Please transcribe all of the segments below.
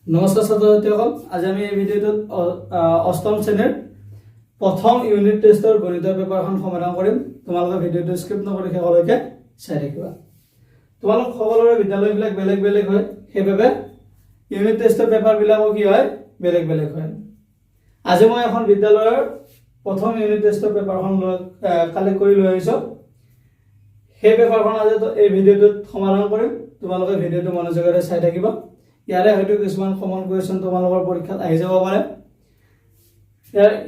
নমস্কাৰ ছাত্ৰ-ছাত্ৰীসকল, আজি আমি এই ভিডিঅ'টোত অষ্টম শ্ৰেণীৰ প্ৰথম ইউনিট টেষ্টৰ গণিতৰ পেপাৰখন সমাধান কৰিম। তোমালোকে ভিডিঅ'টো স্কিপ নকৰি শেষলৈকে চাই থাকিবা। তোমালোক সকলোৰে বিদ্যালয়বিলাক বেলেগ বেলেগ হয়, সেইবাবে ইউনিট টেষ্টৰ পেপাৰবিলাকো কি হয় বেলেগ বেলেগ হয়। আজি মই এখন বিদ্যালয়ৰ প্ৰথম ইউনিট টেষ্টৰ পেপাৰখন কালেক্ট কৰি লৈ আহিছোঁ। সেই পেপাৰখন আজি এই ভিডিঅ'টোত সমাধান কৰিম। তোমালোকে ভিডিঅ'টো মনোযোগেৰে চাই থাকিবা। ইয়াৰে হয়তো কিছুমান কমন কুৱেশ্যন তোমালোকৰ পৰীক্ষাত আহি যাব পাৰে।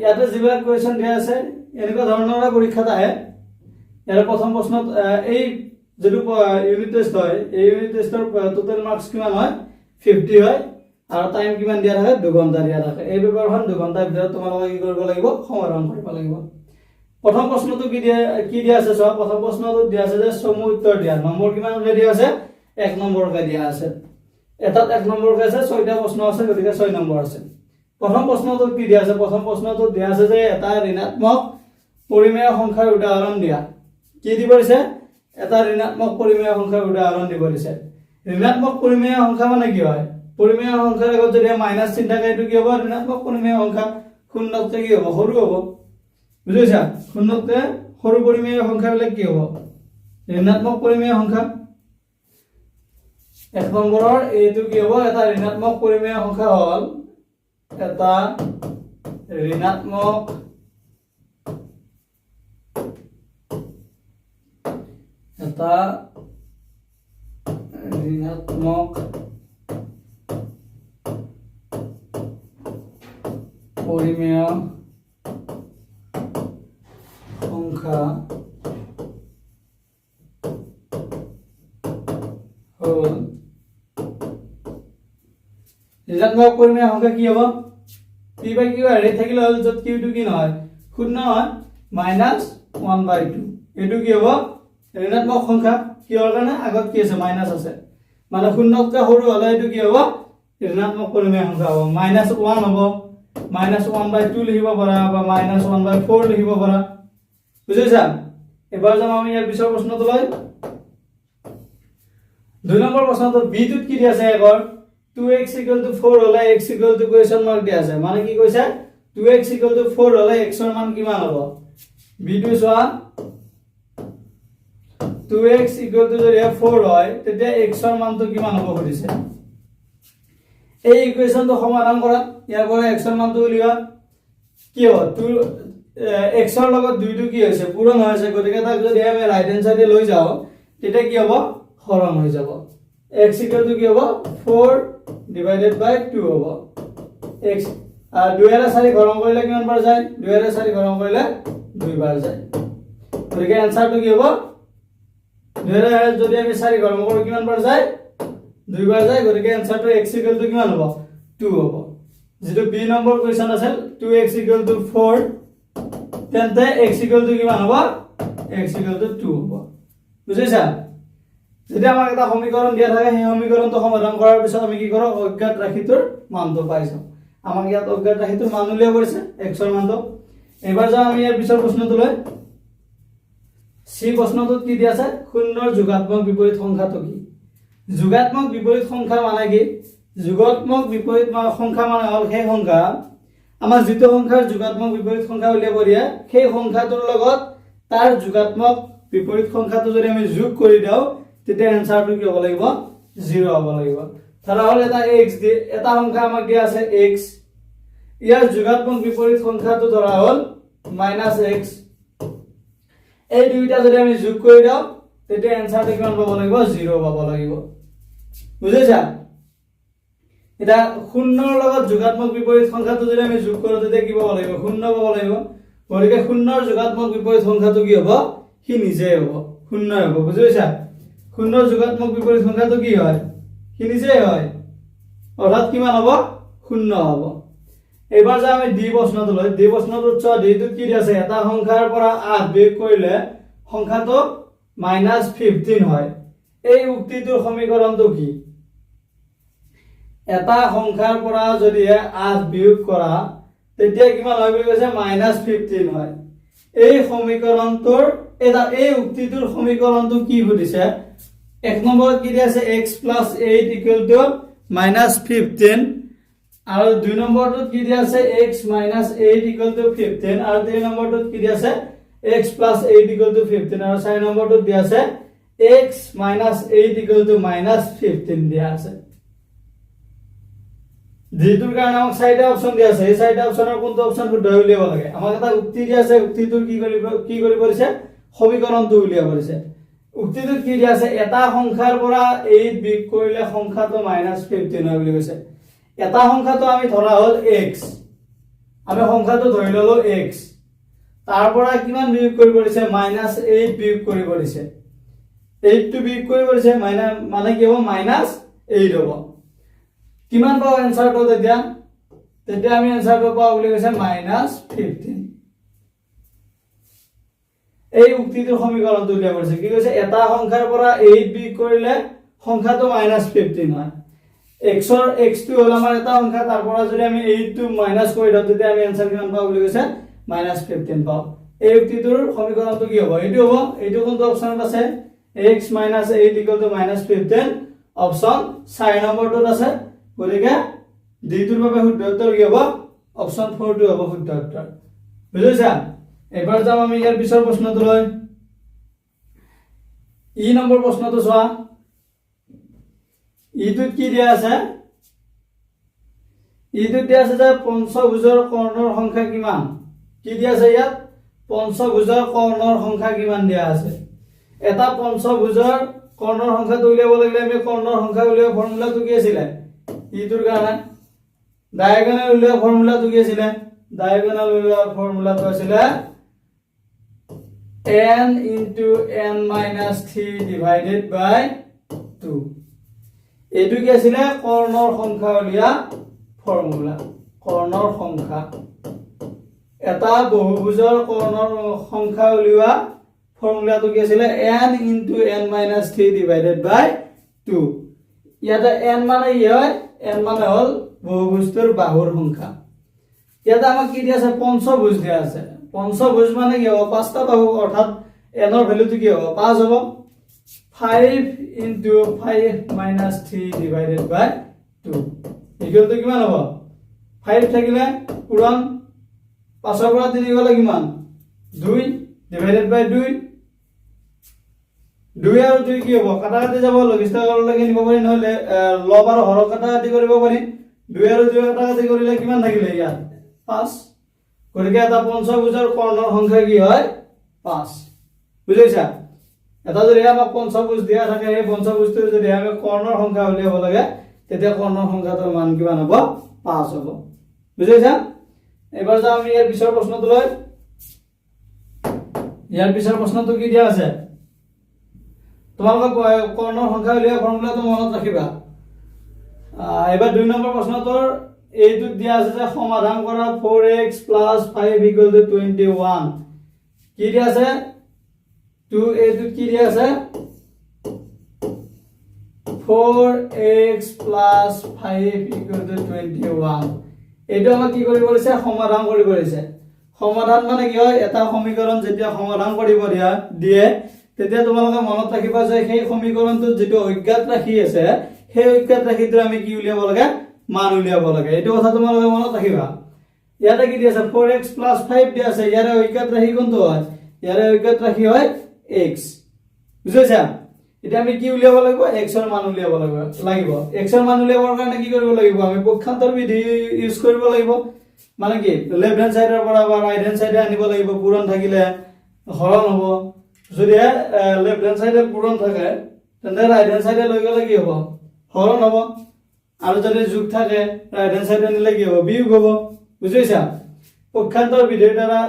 ইয়াতে যিবিলাক কুৱেশ্যন দিয়া আছে এনেকুৱা ধৰণৰ পৰীক্ষাত আহে। ইয়াৰ প্ৰথম প্ৰশ্নত এই যিটো ইউনিট টেষ্ট হয়, এই ইউনিট টেষ্টৰ টোটেল মাৰ্কছ কিমান হয় 50 হয়, আৰু টাইম কিমান দিয়া থাকে 2 ঘণ্টা দিয়া থাকে। এই পেপাৰখন 2 ঘণ্টাৰ ভিতৰত তোমালোকে কি কৰিব লাগিব, সমাধান কৰিব লাগিব। প্ৰথম প্ৰশ্নটো কি দিয়া আছে চোৱা। প্ৰথম প্ৰশ্নটো দিয়া আছে যে চমু উত্তৰ দিয়া। নম্বৰ কিমানকৈ দিয়া আছে? 1 নম্বৰকৈ দিয়া আছে। এটাত 1 নম্বৰকৈ আছে, 6টা প্ৰশ্ন আছে, গতিকে 6 নম্বৰ আছে। প্ৰথম প্ৰশ্নটো কি দিয়া আছে? প্ৰথম প্ৰশ্নটো দিয়া আছে যে এটা ঋণাত্মক পৰিমেয় সংখ্যাৰ উদাহৰণ দিয়া। কি দিব দিছে? এটা ঋণাত্মক পৰিমেয় সংখ্যাৰ উদাহৰণ দিব দিছে। ঋণাত্মক পৰিমেয় সংখ্যা মানে কি হয়? পৰিমেয় সংখ্যাৰ আগত যদি মাইনাছ চিন থাকে এইটো কি হ'ব? ঋণাত্মক পৰিমেয় সংখ্যা। শূন্যতকৈ কি হ'ব? সৰু হ'ব। বুজিছা? শূন্যতকৈ সৰু পৰিমেয় সংখ্যাবিলাক কি হ'ব? ঋণাত্মক পৰিমেয় সংখ্যা। 1 নম্বৰৰ এইটো কি হ'ব? এটা ঋণাত্মক পৰিমেয় সংখ্যা হ'ল এটা ঋণাত্মক পৰিমেয় সংখ্যা হ'ল ঋণাত্মক পৰিমেয় সংখ্যা কি হ'ব? p বাই q হেৰি থাকিলে হ'ল য'ত q টো কি নহয়, শূন্য হয়, -1/2। এইটো কি হ'ব? ঋণাত্মক সংখ্যা। কিহৰ কাৰণে? আগত কি আছে? মাইনাছ আছে, মানে শূন্যতকৈ সৰু হ'লে এইটো কি হ'ব? ঋণাত্মক পৰিমেয় সংখ্যা হ'ব। -1 হ'ব, -1/2 লিখিব পাৰা, বা -1/4 লিখিব পাৰা। বুজিছা? এবাৰ যাম আমি ইয়াৰ পিছৰ প্ৰশ্নটোলৈ। 2 নম্বৰ প্ৰশ্নটো b টোত কি দিয়া আছে? আগৰ 2x = 4 হ'লে x = কুৱেশ্যন মাৰ্ক দিয়া আছে। মানে কি কৈছে? 2x = 4 হ'লে x ৰ মান কিমান হ'ব? b টো চোৱা, 2x = যদি 4 হয় তেতিয়া x ৰ মানটো কিমান হ'ব সুধিছে। এই ইকুৱেশ্যনটো সমাধান কৰা। ইয়াৰ পৰা x ৰ মানটো উলিওৱা। কি হ'ব? x ৰ লগত 2 টো কি হৈছে? পূৰণ হৈ আছে, গতিকে তাক যদি আমি ৰাইট হেণ্ড সাইডে লৈ যাওঁ তেতিয়া কি হ'ব? হৰণ হৈ যাব। x = কি হ'ব? 4 / 2 হ'ব। x 2 ৰে 4 হৰণ কৰিলে কিমান বাৰ যায়? 2 ৰে 4 হৰণ কৰিলে 2 বাৰ যায়। গতিকে এনসাৰটো কি হ'ব? 2 ৰে যদি আমি 4 হৰণ কৰো কিমান বাৰ যায়? 2 বাৰ যায়। গতিকে এনসাৰটো x = কিমান হ'ব? 2 হ'ব। যেটো b নম্বৰ কোৱেশ্চন আছিল 2x = 4, তেন্তে x = কিমান হ'ব? x = 2 হ'ব। বুজিছা? যদি আমাক এটা সমীকৰণ দিয়া থাকে, সেই সমীকৰণটো সমাধান কৰাৰ পিছত আমি কি কৰোঁ? অজ্ঞাত ৰাশিটোৰ মানটো পাই যাওঁ। আমাক ইয়াত অজ্ঞাত ৰাশিটোৰ মান উলিয়াব পৰিছে, x ৰ মানটো। এবাৰ যাওঁ আমি ইয়াৰ পিছৰ প্ৰশ্নটোলৈ। c প্ৰশ্নটোত কি দিয়া আছে? শূন্যৰ যোগাত্মক বিপৰীত সংখ্যাটো কি? যোগাত্মক বিপৰীত সংখ্যা মানে কি? যোগাত্মক বিপৰীত সংখ্যা মানে হ'ল সেই সংখ্যা, আমাৰ যিটো সংখ্যাৰ যোগাত্মক বিপৰীত সংখ্যা উলিয়াব দিয়ে, সেই সংখ্যাটোৰ লগত তাৰ যোগাত্মক বিপৰীত সংখ্যাটো যদি আমি যোগ কৰি দিওঁ তেতিয়া এনসাৰটো কি হ'ব লাগিব? 0 হ'ব লাগিব। ধৰা হ'ল এটা x এটা সংখ্যা আমাক দিয়া আছে x, ইয়াৰ যোগাত্মক বিপৰীত সংখ্যাটো ধৰা হ'ল -x। এই দুইটা যদি আমি যোগ কৰি দিওঁ তেতিয়া এনসাৰটো কিমান পাব লাগিব? 0 পাব লাগিব। বুজিছা? এটা শূন্যৰ লগত যোগাত্মক বিপৰীত সংখ্যাটো যদি আমি যোগ কৰো তেতিয়া কি পাব লাগিব? 0 পাব লাগিব। গতিকে শূন্যৰ যোগাত্মক বিপৰীত সংখ্যাটো কি হ'ব? সি নিজে হ'ব, 0 হ'ব। বুজিছা? শূন্যৰ যোগাত্মক বিপৰীত সংখ্যাটো কি হয়? সি নিজেই হয়, অৰ্থাৎ কিমান হ'ব? 0 হ'ব। এবাৰ যে আমি ডি প্ৰশ্নটো লৈ, ডি প্ৰশ্নটোত চোৱা, ডিটোত কি দিয়া আছে? এটা সংখ্যাৰ পৰা 8 বিয়োগ কৰিলে সংখ্যাটো -15 হয়। এই উক্তিটোৰ সমীকৰণটো কি? এটা সংখ্যাৰ পৰা যদি 8 বিয়োগ কৰা তেতিয়া কিমান হয় বুলি কৈছে? -15 হয়। এই সমীকৰণটোৰ এই উক্তিটোৰ সমীকৰণটো কি সুধিছে? 1 নম্বৰত কি দিয়া আছে? x + 8 = -15 আৰু 2 নম্বৰটোত কি দিয়া আছে x - 8 = 15 আৰু 3 নম্বৰটোত কি দিয়া আছে x + 8 = 15 আৰু 4 নম্বৰটোত দিয়া আছে x - 8 = -15 দিয়া আছে যেটোৰ কাৰণে আমাক চাৰিটা অপচন দিয়া আছে এই চাৰিটা অপচনৰ কোনটো অপচন শুদ্ধ উলিয়াব লাগে আমাক এটা উক্তি দিয়া আছে উক্তিটোৰ কি কৰিব দিছে সমীকৰণটো উলিয়াব দিছে উক্তিটোত কি দিয়া আছে এটা সংখ্যাৰ পৰা 8 বিয়োগ কৰিলে সংখ্যাটো -15 হয় বুলি কৈছে এটা সংখ্যাটো আমি ধৰা হল x আমি সংখ্যাটো ধৰি ললো x তাৰ পৰা কিমান বিয়োগ কৰিব দিছে -8 বিয়োগ কৰিব দিছে 8 টো বিয়োগ কৰিব দিছে মানে কি হ'ব -8 হ'ব কিমান পাও এনসাৰটো তেতিয়া আমি এনসাৰটো পাও বুলি কৈছে -15 এই উক্তিটোৰ সমীকৰণটো উলিয়াব দিছে কি কৈছে এটা সংখ্যাৰ পৰা 8 বিয়োগ কৰিলে সংখ্যাটো -15 হয় x টো হল আমাৰ এটা সংখ্যা তাৰ পৰা যদি আমি 8 টো মাইনাস কৰি দাও তেতিয়া আমি आंसर কিমান পাও বুলি কৈছে -15 পাও এই উক্তিটোৰ সমীকৰণটো কি হ'ব এইটো কোনটো অপচনত আছে x - 8 = -15 অপচন 4 নম্বৰটোত আছে গতিকে দ্বিতীয়ৰ বাবে শুদ্ধ উত্তৰ কি হ'ব অপচন 4 টো হ'ব শুদ্ধ উত্তৰ বুজিছা এবাৰ যাম আমি ইয়াৰ পিছৰ প্ৰশ্নটোলৈ ই নম্বৰ প্ৰশ্নটো চোৱা ইটোত কি দিয়া আছে ইটোত দিয়া আছে যে পঞ্চভুজৰ কৰ্ণৰ সংখ্যা কিমান কি দিয়া আছে ইয়াত পঞ্চভুজৰ কৰ্ণৰ সংখ্যা কিমান দিয়া আছে এটা পঞ্চভুজৰ কৰ্ণৰ সংখ্যাটো উলিয়াব লাগিলে আমি কৰ্ণৰ সংখ্যা উলিওৱা ফৰ্মুলাটো কি আছিল ইটোৰ কাৰণে ডায়াগোনাল উলিওৱা ফৰ্মুলাটো কি আছিল ডায়াগোনাল উলিওৱা ফৰ্মুলাটো আছিল n * n - 3 divided by 2 এটো কি আছিল কৰ্ণৰ সংখ্যা উলিয়া ফৰ্মুলা কৰ্ণৰ সংখ্যা এটা বহুভুজৰ কৰ্ণৰ সংখ্যা উলিওৱা ফৰ্মুলাটো কি আছিল n * n - 3 divided by 2 ইয়াতে n মানে কি হয় n মানে হল বহুভুজটোৰ বাহুৰ সংখ্যা ইয়াতে আমাক কি দিয়া আছে পঞ্চভুজ দিয়া আছে পঞ্চভুজ মানে কি হ'ব পাঁচটা বাহু অৰ্থাৎ n ৰ ভ্যালুটো কি হ'ব 5 হ'ব 5 * 5 - 3 divided by 2 ইকুয়াল টু কিমান হ'ব 5 থাকিলে পূৰণ 5 ৰ পৰা 3 গলে কিমান 2 divided by 2 2 আৰু 2 কি হ'ব কাটা কাটি যাব লঘিষ্ঠকৰ লাগি নিব পাৰি নহলে লব আৰু হৰ কাটা কাটি কৰিব পাৰি 2 আৰু 2 কাটা কাটি কৰিলে কিমান থাকিলে ইয়াত 5 গতিকে এটা পঞ্চভুজৰ কৰ্ণৰ সংখ্যা কি হয় 5 বুজিছা এটা যদি আমাক পঞ্চভুজ দিয়া থাকে এই পঞ্চভুজটোৰ যদি আমি কৰ্ণৰ সংখ্যা উলিয়াব লাগে তেতিয়া কৰ্ণৰ সংখ্যাটোৰ মান কিমান হ'ব 5 হ'ব বুজিছা এবাৰ যাম আমি ইয়াৰ পিছৰ প্ৰশ্নটোলৈ ইয়াৰ পিছৰ প্ৰশ্নটো কি দিয়া আছে তোমালোকে কৰ্ণৰ সংখ্যা উলিওৱা ফৰ্মুলাটো মনত ৰাখিবা এবাৰ 2 নম্বৰ প্ৰশ্নটোৰ এইটো দিয়া আছে যে সমাধান কৰা 4x + 5 = 21 কি দিয়া আছে 2 এইটো কি দিয়া আছে 4x + 5 = 21 এইটো আমাক কি কৰিব দিছে সমাধান কৰিব দিছে সমাধান মানে কি হয় এটা সমীকৰণ যেতিয়া সমাধান কৰিব দিয়ে তেতিয়া তোমালোকে মনত ৰাখিবা যে সেই সমীকৰণটো যেটো অজ্ঞাত ৰাখি আছে সেই অজ্ঞাত ৰাখিটো আমি কি উলিয়াব লাগে মান উলিয়াব লাগে এইটো কথা তোমালোকে মনত ৰাখিবা ইয়াতে কি দি আছে 4x + 5 দি আছে ইয়াৰে অজ্ঞাত ৰাখি কোনটো হয় ইয়াৰে অজ্ঞাত ৰাখি হয় x বুজিছা এটা আমি কি উলিয়াব লাগিব x ৰ মান উলিয়াব লাগিব x ৰ মান উলিয়াবৰ কাৰণে কি কৰিব লাগিব আমি পক্ষান্তৰ বিধি ইউজ কৰিব লাগিব মানে কি লেফট হ্যান্ড সাইডৰ পৰা বা ৰাইট হ্যান্ড সাইডে আনিব লাগিব পূৰণ থাকিলে হৰণ হ'ব যদি লেফট হ্যান্ড সাইডে পূৰণ থাকে তেন্তে ৰাইট হ্যান্ড সাইডে লৈ গলে কি হ'ব হৰণ হ'ব আৰু যদি যোগ থাকে রাইট হ্যান্ড সাইডে নিলে কি হ'ব বিয়োগ হ'ব বুজিছা পক্ষান্তৰ বিধিৰ দ্বাৰা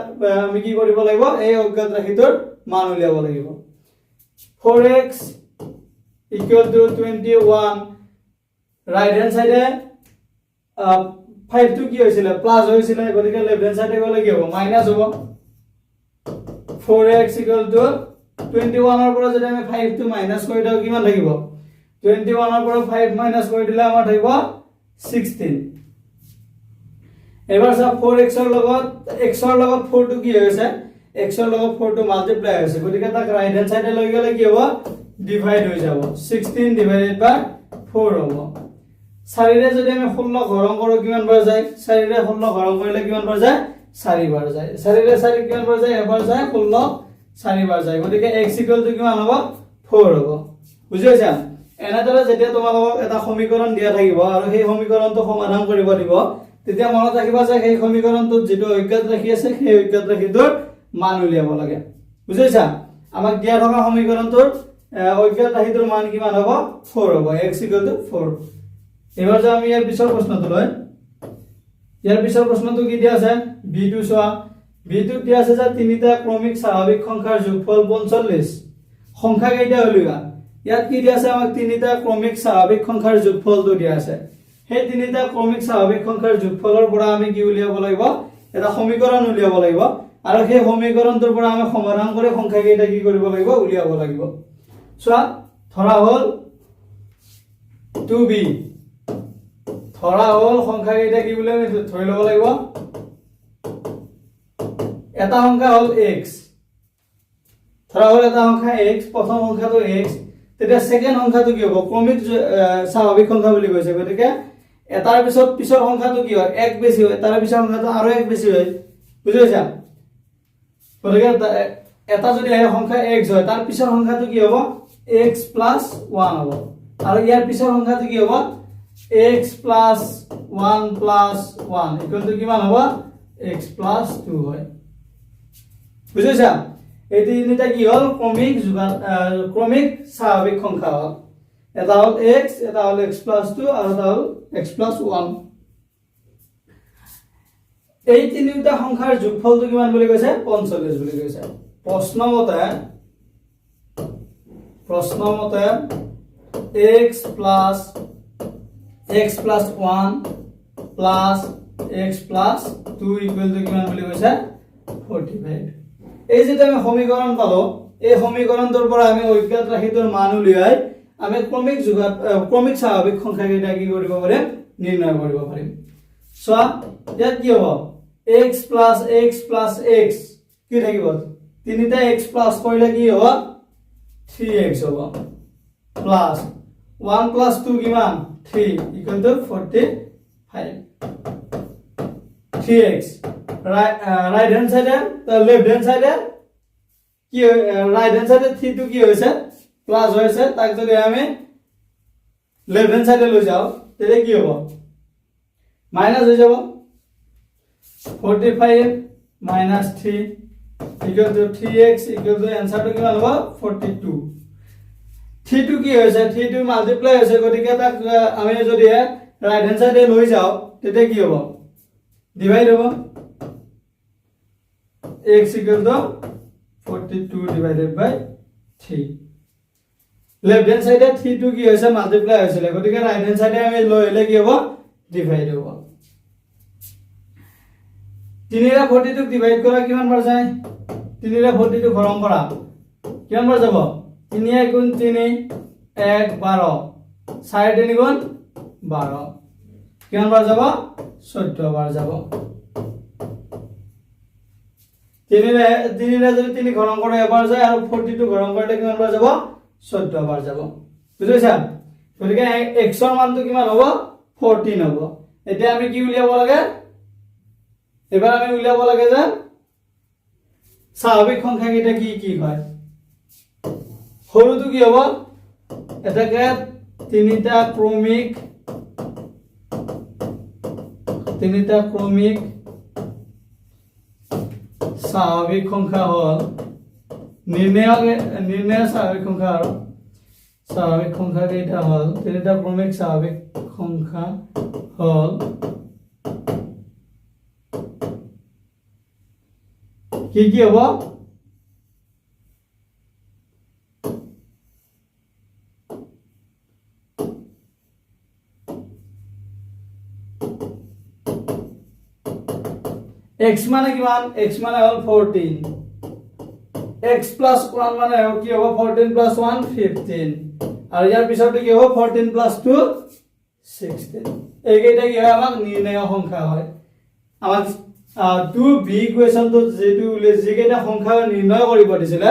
আমি কি কৰিব লাগিব এই অজ্ঞাত ৰাশিটোৰ মান উলিয়াব লাগিব 4x = 21 রাইট হ্যান্ড সাইডে 5 টো কি হৈছিল প্লাস হৈছিল গতিকে লেফট হ্যান্ড সাইডে গলে কি হ'ব মাইনাস হ'ব 4x = 21 ৰ পৰা যদি আমি 5 টো মাইনাস কৰি দাও কিমান থাকিব 21 ৰ পৰা 5 মাইনাস কৰি দিলে আমাৰ থাকিব 16 এবাৰ সব 4x ৰ লগত x ৰ লগত 4 টো কি হৈছে x ৰ লগত 4 টো মাল্টিপ্লাই হৈছে গতিকে তাক ৰাইট হ্যান্ড সাইডে লৈ গলে কি হ'ব ডিভাইড হৈ যাব 16 / 4 হ'ব 4ৰে যদি আমি 16 হৰণ কৰো কিমান বাৰ যায় 4ৰে 16 হৰণ কৰিলে কিমান বাৰ যায় 4 বাৰ যায় 4ৰে 4 কিমান বাৰ যায় এবাৰ যায় 16 4 বাৰ যায় গতিকে x কিমান হ'ব 4 হ'ব বুজিছা এনেদৰে যেতিয়া তোমালোকক এটা সমীকৰণ দিয়া থাকিব আৰু সেই সমীকৰণটো সমাধান কৰিব দিব তেতিয়া মনত ৰাখিবা যে সেই সমীকৰণটোত যেটো অজ্ঞাত ৰাখি আছে সেই অজ্ঞাত ৰাখিটোৰ মান উলিয়াব লাগে বুজিছা আমাক দিয়া থকা সমীকৰণটোৰ অজ্ঞাত ৰাখিটোৰ মান কিমান হ'ব 4 হ'ব x 4 এবাৰ যে আমি ইয়াৰ পিছৰ প্ৰশ্নটো লয় ইয়াৰ পিছৰ প্ৰশ্নটো কি দিয়া আছে b2 চোৱা b2 দিয়া আছে যে তিনিটা ক্ৰমিক স্বাভাৱিক সংখ্যাৰ যোগফল 45 সংখ্যা কেইটা হলিবা ইয়াত কি দিয়া আছে আমাক তিনিটা ক্ৰমিক স্বাভাৱিক সংখ্যাৰ যোগফলটো দিয়া আছে সেই তিনিটা ক্ৰমিক স্বাভাৱিক সংখ্যাৰ যোগফলৰ পৰা আমি কি উলিয়াব লাগিব এটা সমীকৰণ উলিয়াব লাগিব আৰু সেই সমীকৰণটোৰ পৰা আমি সমাধান কৰি সংখ্যা কেইটা কি কৰিব লাগিব উলিয়াব লাগিব চোৱা ধৰা হল 2b ধৰা হল সংখ্যা কেইটা কি বুলি আমি ধৰি ল'ব লাগিব এটা সংখ্যা হল x ধৰা হল এটা সংখ্যা x প্ৰথম সংখ্যাটো x তেতিয়া সেকেন্ড সংখ্যাটো কি হ'ব ক্ৰমিক স্বাভাৱিক সংখ্যা বুলি কৈছে গতিকে এটাৰ পিছৰ সংখ্যাটো কি হয় 1 বেছি হয় তাৰ পিছৰ সংখ্যাটো আৰু 1 বেছি হয় বুজিছা গতিকে এটা যদি সংখ্যা x হয় তাৰ পিছৰ সংখ্যাটো কি হ'ব x 1 হ'ব আৰু ইয়াৰ পিছৰ সংখ্যাটো কি হ'ব x 1 1 কিমান হ'ব x 2 হয় বুজিছা এই তিনিটা কি হল ক্ৰমিক স্বাভাৱিক সংখ্যা হল এটা হল x এটা হল x 2 আৰু এটা হল x 1 এই তিনিটা সংখ্যাৰ যোগফলটো কিমান বুলি কৈছে 45 বুলি কৈছে প্ৰশ্নমতে x 1 x 2 কিমান বুলি কৈছে 45 এই যে আমি সমীকৰণ পালো এই সমীকৰণটোৰ পৰা আমি অজ্ঞাত ৰাশিটোৰ মান উলিয়াই আমি ক্ৰমিক স্বাভাৱিক সংখ্যা কেইটা কি কৰিব পাৰিম নিৰ্ণয় কৰিব পাৰিম চোৱা ইয়াত কি হ'ব x কি থাকিব তিনিটা x প্লাস কৰিলে কি হ'ব 3x হ'ব প্লাস 1 plus 2 কিমান 3 45 3x right hand side left hand side কি right hand side 3 to কি হৈছে প্লাস হৈছে তাক যদি আমি লেফট হ্যান্ড সাইডে লৈ যাও তেলে কি হ'ব মাইনাস হৈ যাব 45 minus 3 equal to 3x equal to answer to কিমান হ'ব 42 3 to কি হৈছে 3 to মাল্টিপ্লাই হৈছে গতিকে তাক আমি যদি রাইট হ্যান্ড সাইডে লৈ যাও তেতে কি হ'ব ডিভাইড হ'ব x equal to 42 divided by 3 left hand সাইডে 3 to কি হৈছে মাল্টিপ্লাই হৈছিল গতিকে রাইট হ্যান্ড সাইডে আমি লৈ এলে কি হ'ব ডিভাইড হ'ব 3 रा 42 ডিভাইড কৰা কিমান বাৰ যায় 3 रा 42 হৰণ কৰা কিমান বাৰ যাব 3 গুণ 3 1 12 4 3 গুণ 12 কিমান বাৰ যাব 14 বাৰ যাব 3 रा যদি 3 হৰণ কৰে এবাৰ যায় আৰু 42 হৰণ কৰিলে কিমান বাৰ যাব 14 বাৰ যাব বুজিছা গতিকে x ৰ মানটো কিমান হ'ব 14 হ'ব এতিয়া আমি কি উলিয়াব লাগে এবাৰ আমি উলিয়াব লাগে যে স্বাভাৱিক সংখ্যা কেইটা কি কি হয় সৰুটো কি হ'ব এটাকে তিনিটা ক্ৰমিক স্বাভাৱিক সংখ্যা হল নিৰ্ণয় স্বাভাৱিক সংখ্যা আৰু স্বাভাৱিক সংখ্যা কেইটা হল তিনিটা ক্ৰমিক স্বাভাৱিক সংখ্যা হল কি কি হ'ব x মানে কিমান x মানে হল 14 x plus 1 মানে কি হ'ব 14 plus 1 15 আৰু ইয়াৰ পিছতে কি হ'ব 14 plus 2 16 এইকেইটা কি হয় আমাক নিৰ্ণয় সংখ্যা হয় আমাক 2b ইকুৱেচনটো যেটো যেকেইটা সংখ্যা নিৰ্ণয় কৰিব দিছিলে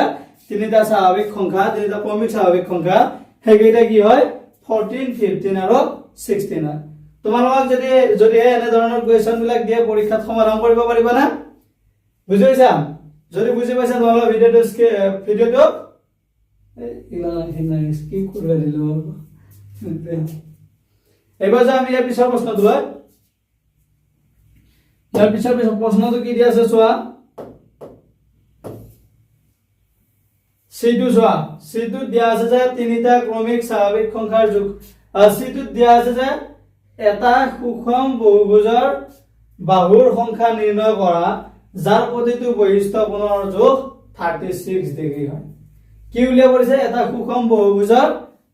তিনিটা স্বাভাৱিক সংখ্যা তিনিটা ক্ৰমিক স্বাভাৱিক সংখ্যা সেইকেইটা কি হয় 14 15 আৰু 16 হয় তোমালোকক যদি এনে ধৰণৰ কোৱেশ্চন বিলাক দিয়ে পৰীক্ষাত সমাধান কৰিব পাৰিবা না বুজি পাইছা যদি বুজি পাইছা তোমালোকে ভিডিওটো স্কিপ কৰিব দিলো এবাৰ যে আমি ইয়াৰ পিছৰ প্ৰশ্নটো হয় ইয়াৰ পিছৰ প্ৰশ্নটো কি দিয়া আছে চোৱা C2 চোৱা C2 দিয়া আছে যে তিনিটা ক্ৰমিক স্বাভাৱিক সংখ্যাৰ যোগ C2 দিয়া আছে যে এটা সুষম বহুভুজৰ বাহুৰ সংখ্যা নিৰ্ণয় কৰা যাৰ প্ৰতিটো বৈশিষ্ট্য কোণৰ যোগ 36 ডিগ্ৰী হয় কি উলিয়াব দিছে এটা সুষম বহুভুজৰ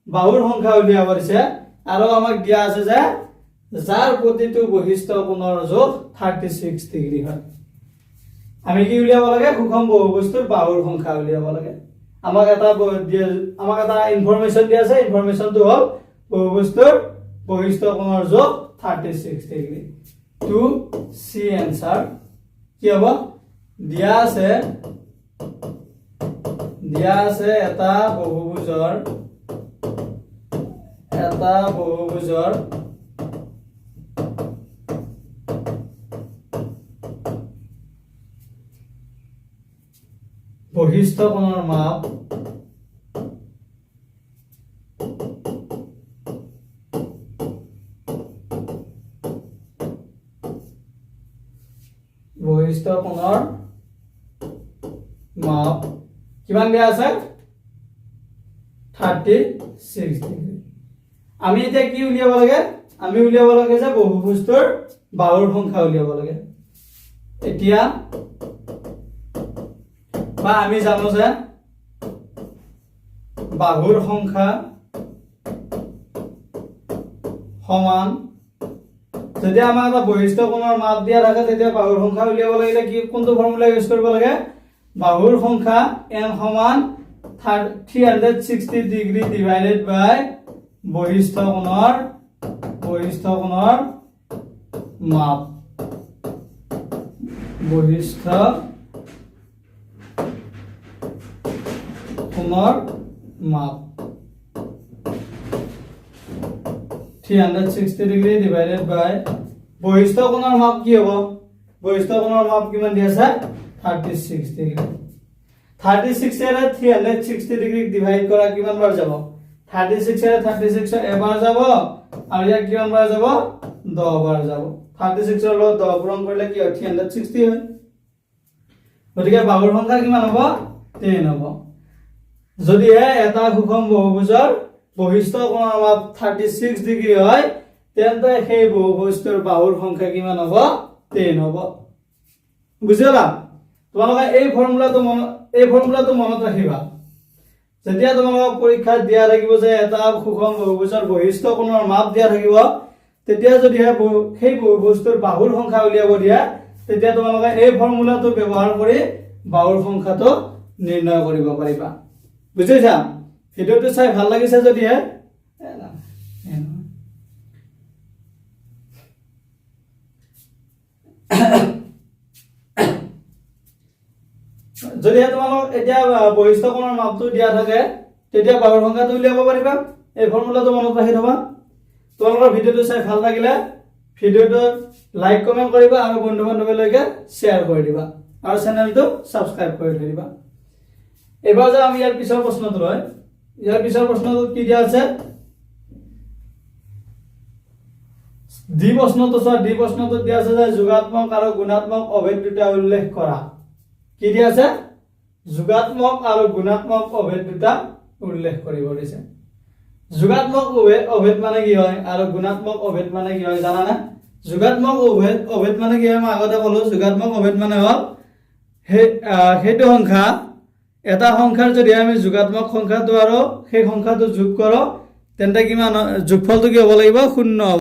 বাহুৰ সংখ্যা উলিয়াব দিছে আৰু আমাক দিয়া আছে যে যাৰ প্ৰতিটো বৈশিষ্ট্য কোণৰ যোগ 36 ডিগ্ৰী হয় আমি কি উলিয়াব লাগে সুষম বহুভুজৰ বাহুৰ সংখ্যা উলিয়াব লাগে আমাক এটা ইনফৰমেশন দিয়া আছে ইনফৰমেশনটো হল বহুভুজৰ বৈশিষ্ট্য কোণৰ যোগ 36 ডিগ্ৰী টু সি এনসাৰ কি হ'ব দিয়া আছে এটা বহুভুজৰ বৈশিষ্ট্য কোণৰ মাপ বৈশিষ্ট্য কোণৰ মাপ কিমান দিয়া আছে 36 ডিগ্ৰী আমি এতিয়া কি উলিয়াব লাগে আমি উলিয়াব লাগে যে বহুভুজৰ বাহুৰ সংখ্যা উলিয়াব লাগে এতিয়া বা আমি জানো যে বাহুৰ সংখ্যা সমান যেতিয়া আমাক এটা বৈশিষ্ট্য কোণৰ মাপ দিয়া থাকে তেতিয়া বাহুৰ সংখ্যা উলিয়াব লাগিলে কি কোনটো ফৰ্মুলা ইউজ কৰিব লাগে বাহুৰ সংখ্যা n সমান 360 ডিগ্ৰী ডিভাইডেড বাই বৈশিষ্ট্য কোণৰ মাপ বৈশিষ্ট্য কোণৰ মাপ 360 ডিগ্ৰী ডিভাইডেড বাই বৈশিষ্ট্য কোণৰ মাপ কি হ'ব বৈশিষ্ট্য কোণৰ মাপ কিমান দিয়া আছে 36 ডিগ্ৰী 36 এৰে 360 ডিগ্ৰী ডিভাইড কৰা কিমান বাৰ যাব 36 এৰে 36 এবাৰ যাব আৰু ইয়াক কিমান বাৰ যাব 10 বাৰ যাব 36 এৰ লগত 10 পূৰণ কৰিলে কি হয় 360 হয় গতিকে বাহুৰ সংখ্যা কিমান হ'ব 10 হ'ব যদি এটা সুষম বহুভুজৰ বৈশিষ্ট্য কোণৰ মাপ 36 ডিগ্ৰী হয় তেন্তে সেই বহুভুজটোৰ বাহুৰ সংখ্যা কিমান হ'ব 10 হ'ব বুজিলা তোমালোকে এই ফৰ্মুলাটো মনত ৰাখিবা যেতিয়া তোমালোকক পৰীক্ষাত দিয়া থাকিব যে এটা সুষম বহুভুজৰ বৈশিষ্ট্য কোণৰ মাপ দিয়া থাকিব তেতিয়া যদি সেই বহুভুজটোৰ বাহুৰ সংখ্যা উলিয়াব দিয়া তেতিয়া তোমালোকে এই ফৰ্মুলাটো ব্যৱহাৰ কৰি বাহুৰ সংখ্যাটো নিৰ্ণয় কৰিব পাৰিবা বুজিছা ভিডিওটো চাই ভাল লাগিছে যদি যদি তোমালোক এতিয়া বৈশিষ্ট্য কোণৰ মাপটো দিয়া থাকে তেতিয়া বাহুৰ সংখ্যাটো উলিয়াব পাৰিবা এই ফৰ্মুলাটো মনত ৰাখি থবা তোমালোকৰ ভিডিওটো চাই ভাল লাগিলে ভিডিওটো লাইক কমেন্ট কৰিবা আৰু বন্ধু বান্ধৱীলৈকে শ্বেয়াৰ কৰি দিবা আৰু চেনেলটো সাবস্ক্ৰাইব কৰি থৈ দিবা এবাৰ যে আমি ইয়াৰ পিছৰ প্ৰশ্নটো লয় ইয়াৰ পিছৰ প্ৰশ্নটো কি দিয়া আছে ডি প্ৰশ্নটো দিয়া আছে যে যোগাত্মক আৰু গুণাত্মক অভেদ দুটা উল্লেখ কৰা কি দিয়া আছে যোগাত্মক আৰু গুণাত্মক অভেদ দুটা উল্লেখ কৰিব দিছে যোগাত্মক অভেদ মানে কি হয় আৰু গুণাত্মক অভেদ মানে কি হয় জানা না যোগাত্মক অভেদ মানে কি হয় মই আগতে ক'লো যোগাত্মক অভেদ মানে হ'ল সেইটো সংখ্যা এটা সংখ্যাৰ যদি আমি যোগাত্মক সংখ্যাটো আৰু সেই সংখ্যাটো যোগ কৰো তেন্তে কিমান যোগফলটো কি হ'ব লাগিব 0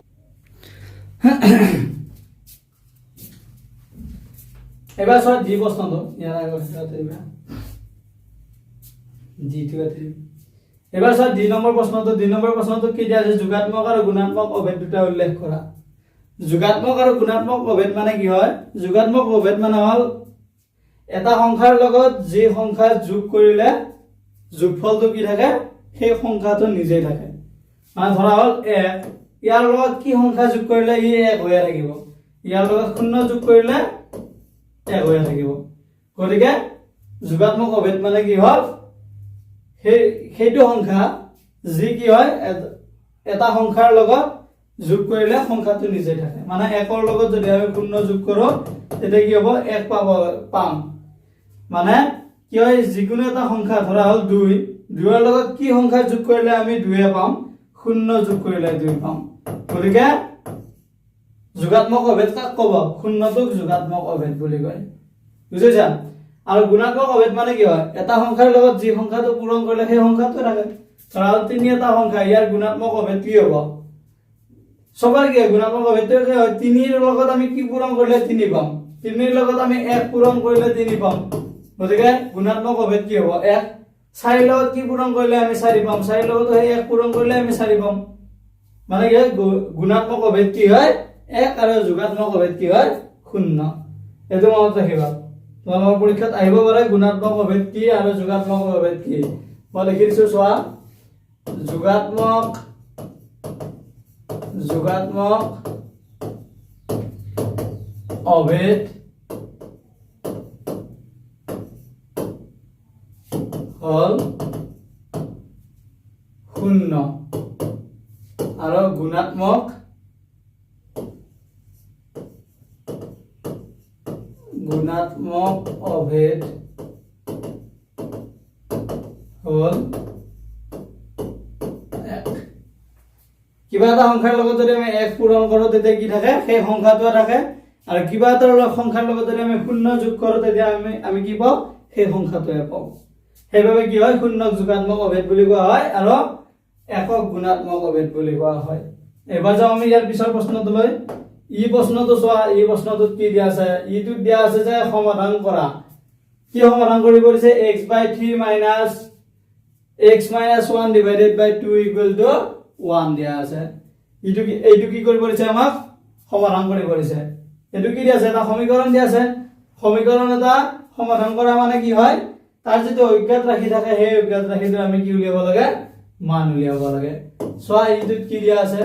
এবাৰ চোৱা জি প্ৰশ্নটো ইয়াৰ আগতে এবাৰ চোৱা দুই নম্বৰ প্ৰশ্নটো কি দিয়া আছে যোগাত্মক আৰু গুণাত্মক অভেদ দুটা উল্লেখ কৰা যোগাত্মক আৰু গুণাত্মক অভেদ মানে কি হয় যোগাত্মক অভেদ মানে হ'ল এটা সংখ্যাৰ লগত যি সংখ্যা যোগ কৰিলে যোগফলটো কি থাকে সেই সংখ্যাটো নিজেই থাকে মানে ধৰা হ'ল 1 ইয়াৰ লগত কি সংখ্যা যোগ কৰিলে ই 1 হৈ থাকিব ইয়াৰ লগত 0 যোগ কৰিলে 1 হৈ থাকিব গতিকে যোগাত্মক অভেদ মানে কি হ'ল সেইটো সংখ্যা যি কি হয় এটা সংখ্যাৰ লগত যোগ কৰিলে সংখ্যাটো নিজে থাকে মানে 1 ৰ লগত যদি আমি 0 যোগ কৰো তেতিয়া কি হ'ব 1 পাম মানে কি হয় যিকোনো এটা সংখ্যা ধৰা হ'ল 2 2 ৰ লগত কি সংখ্যা যোগ কৰিলে আমি 2 পাম 0 যোগ কৰিলে 2 পাম গতিকে যোগাত্মক অভেদ কাক ক'ব 0টোক যোগাত্মক অভেদ বুলি কয় বুজিছা আৰু গুণাত্মক অভেদ মানে কি হয় এটা সংখ্যাৰ লগত যি সংখ্যাটো পূৰণ কৰিলে সেই সংখ্যাটো থাকে ধৰা হ'ল 3 এটা সংখ্যা ইয়াৰ গুণাত্মক অভেদ কি হ'ব সবাৰ কি গুণাত্মক অভেদটো কি হয় 3 ৰ লগত আমি কি পূৰণ কৰিলে 3 পাম 3 ৰ লগত আমি 1 পূৰণ কৰিলে 3 পাম গতিকে গুণাত্মক অভেদ কি হ'ব 1 4 ৰ লগত কি পূৰণ কৰিলে আমি 4 পাম 4 ৰ লগত সেই 1 পূৰণ কৰিলে আমি 4 পাম মানে কি গুণাত্মক অভেদ কি হয় 1 আৰু যোগাত্মক অভেদ কি হয় 0 এটো মনত ৰাখিবা তোমালোকৰ পৰীক্ষাত আহিব পাৰে গুণাত্মক অভেদ কি আৰু যোগাত্মক অভেদ কি মই লিখি দিছো চোৱা যোগাত্মক অভেদ হল 0 আৰু গুণাত্মক অভেদ হল 1 কিবা এটা সংখ্যাৰ লগত যদি আমি 1 পূৰণ কৰো তেতিয়া কি থাকে সেই সংখ্যাটো থাকে আৰু কিবা এটা সংখ্যাৰ লগত যদি আমি 0 যোগ কৰো তেতিয়া আমি কি পাও সেই সংখ্যাটোৱে পাও সেইভাবে কি হয় 0ক যোগাত্মক অভেদ বুলি কোৱা হয় আৰু 1ক গুণাত্মক অভেদ বুলি কোৱা হয় এবাৰ যাও আমি ইয়াৰ পিছৰ প্ৰশ্নটোলৈ ই প্ৰশ্নটো চোৱা এই প্ৰশ্নটোত কি দিয়া আছে ইটো দিয়া আছে যে সমাধান কৰা কি সমাধান কৰিব দিছে x/3 - x - 1 divided by 2 equal to 1 দিয়া আছে এইটো কি কৰিব দিছে আমাক সমাধান কৰিব দিছে এটো কি দিয়া আছে এটা সমীকৰণ দিয়া আছে সমীকৰণ এটা সমাধান কৰা মানে কি হয় তাৰ যেটো অজ্ঞাত ৰাখি থাকে সেই অজ্ঞাত ৰাখিটো আমি কি উলিয়াব লাগে মান উলিয়াব লাগে চোৱা এইটো কি দিয়া আছে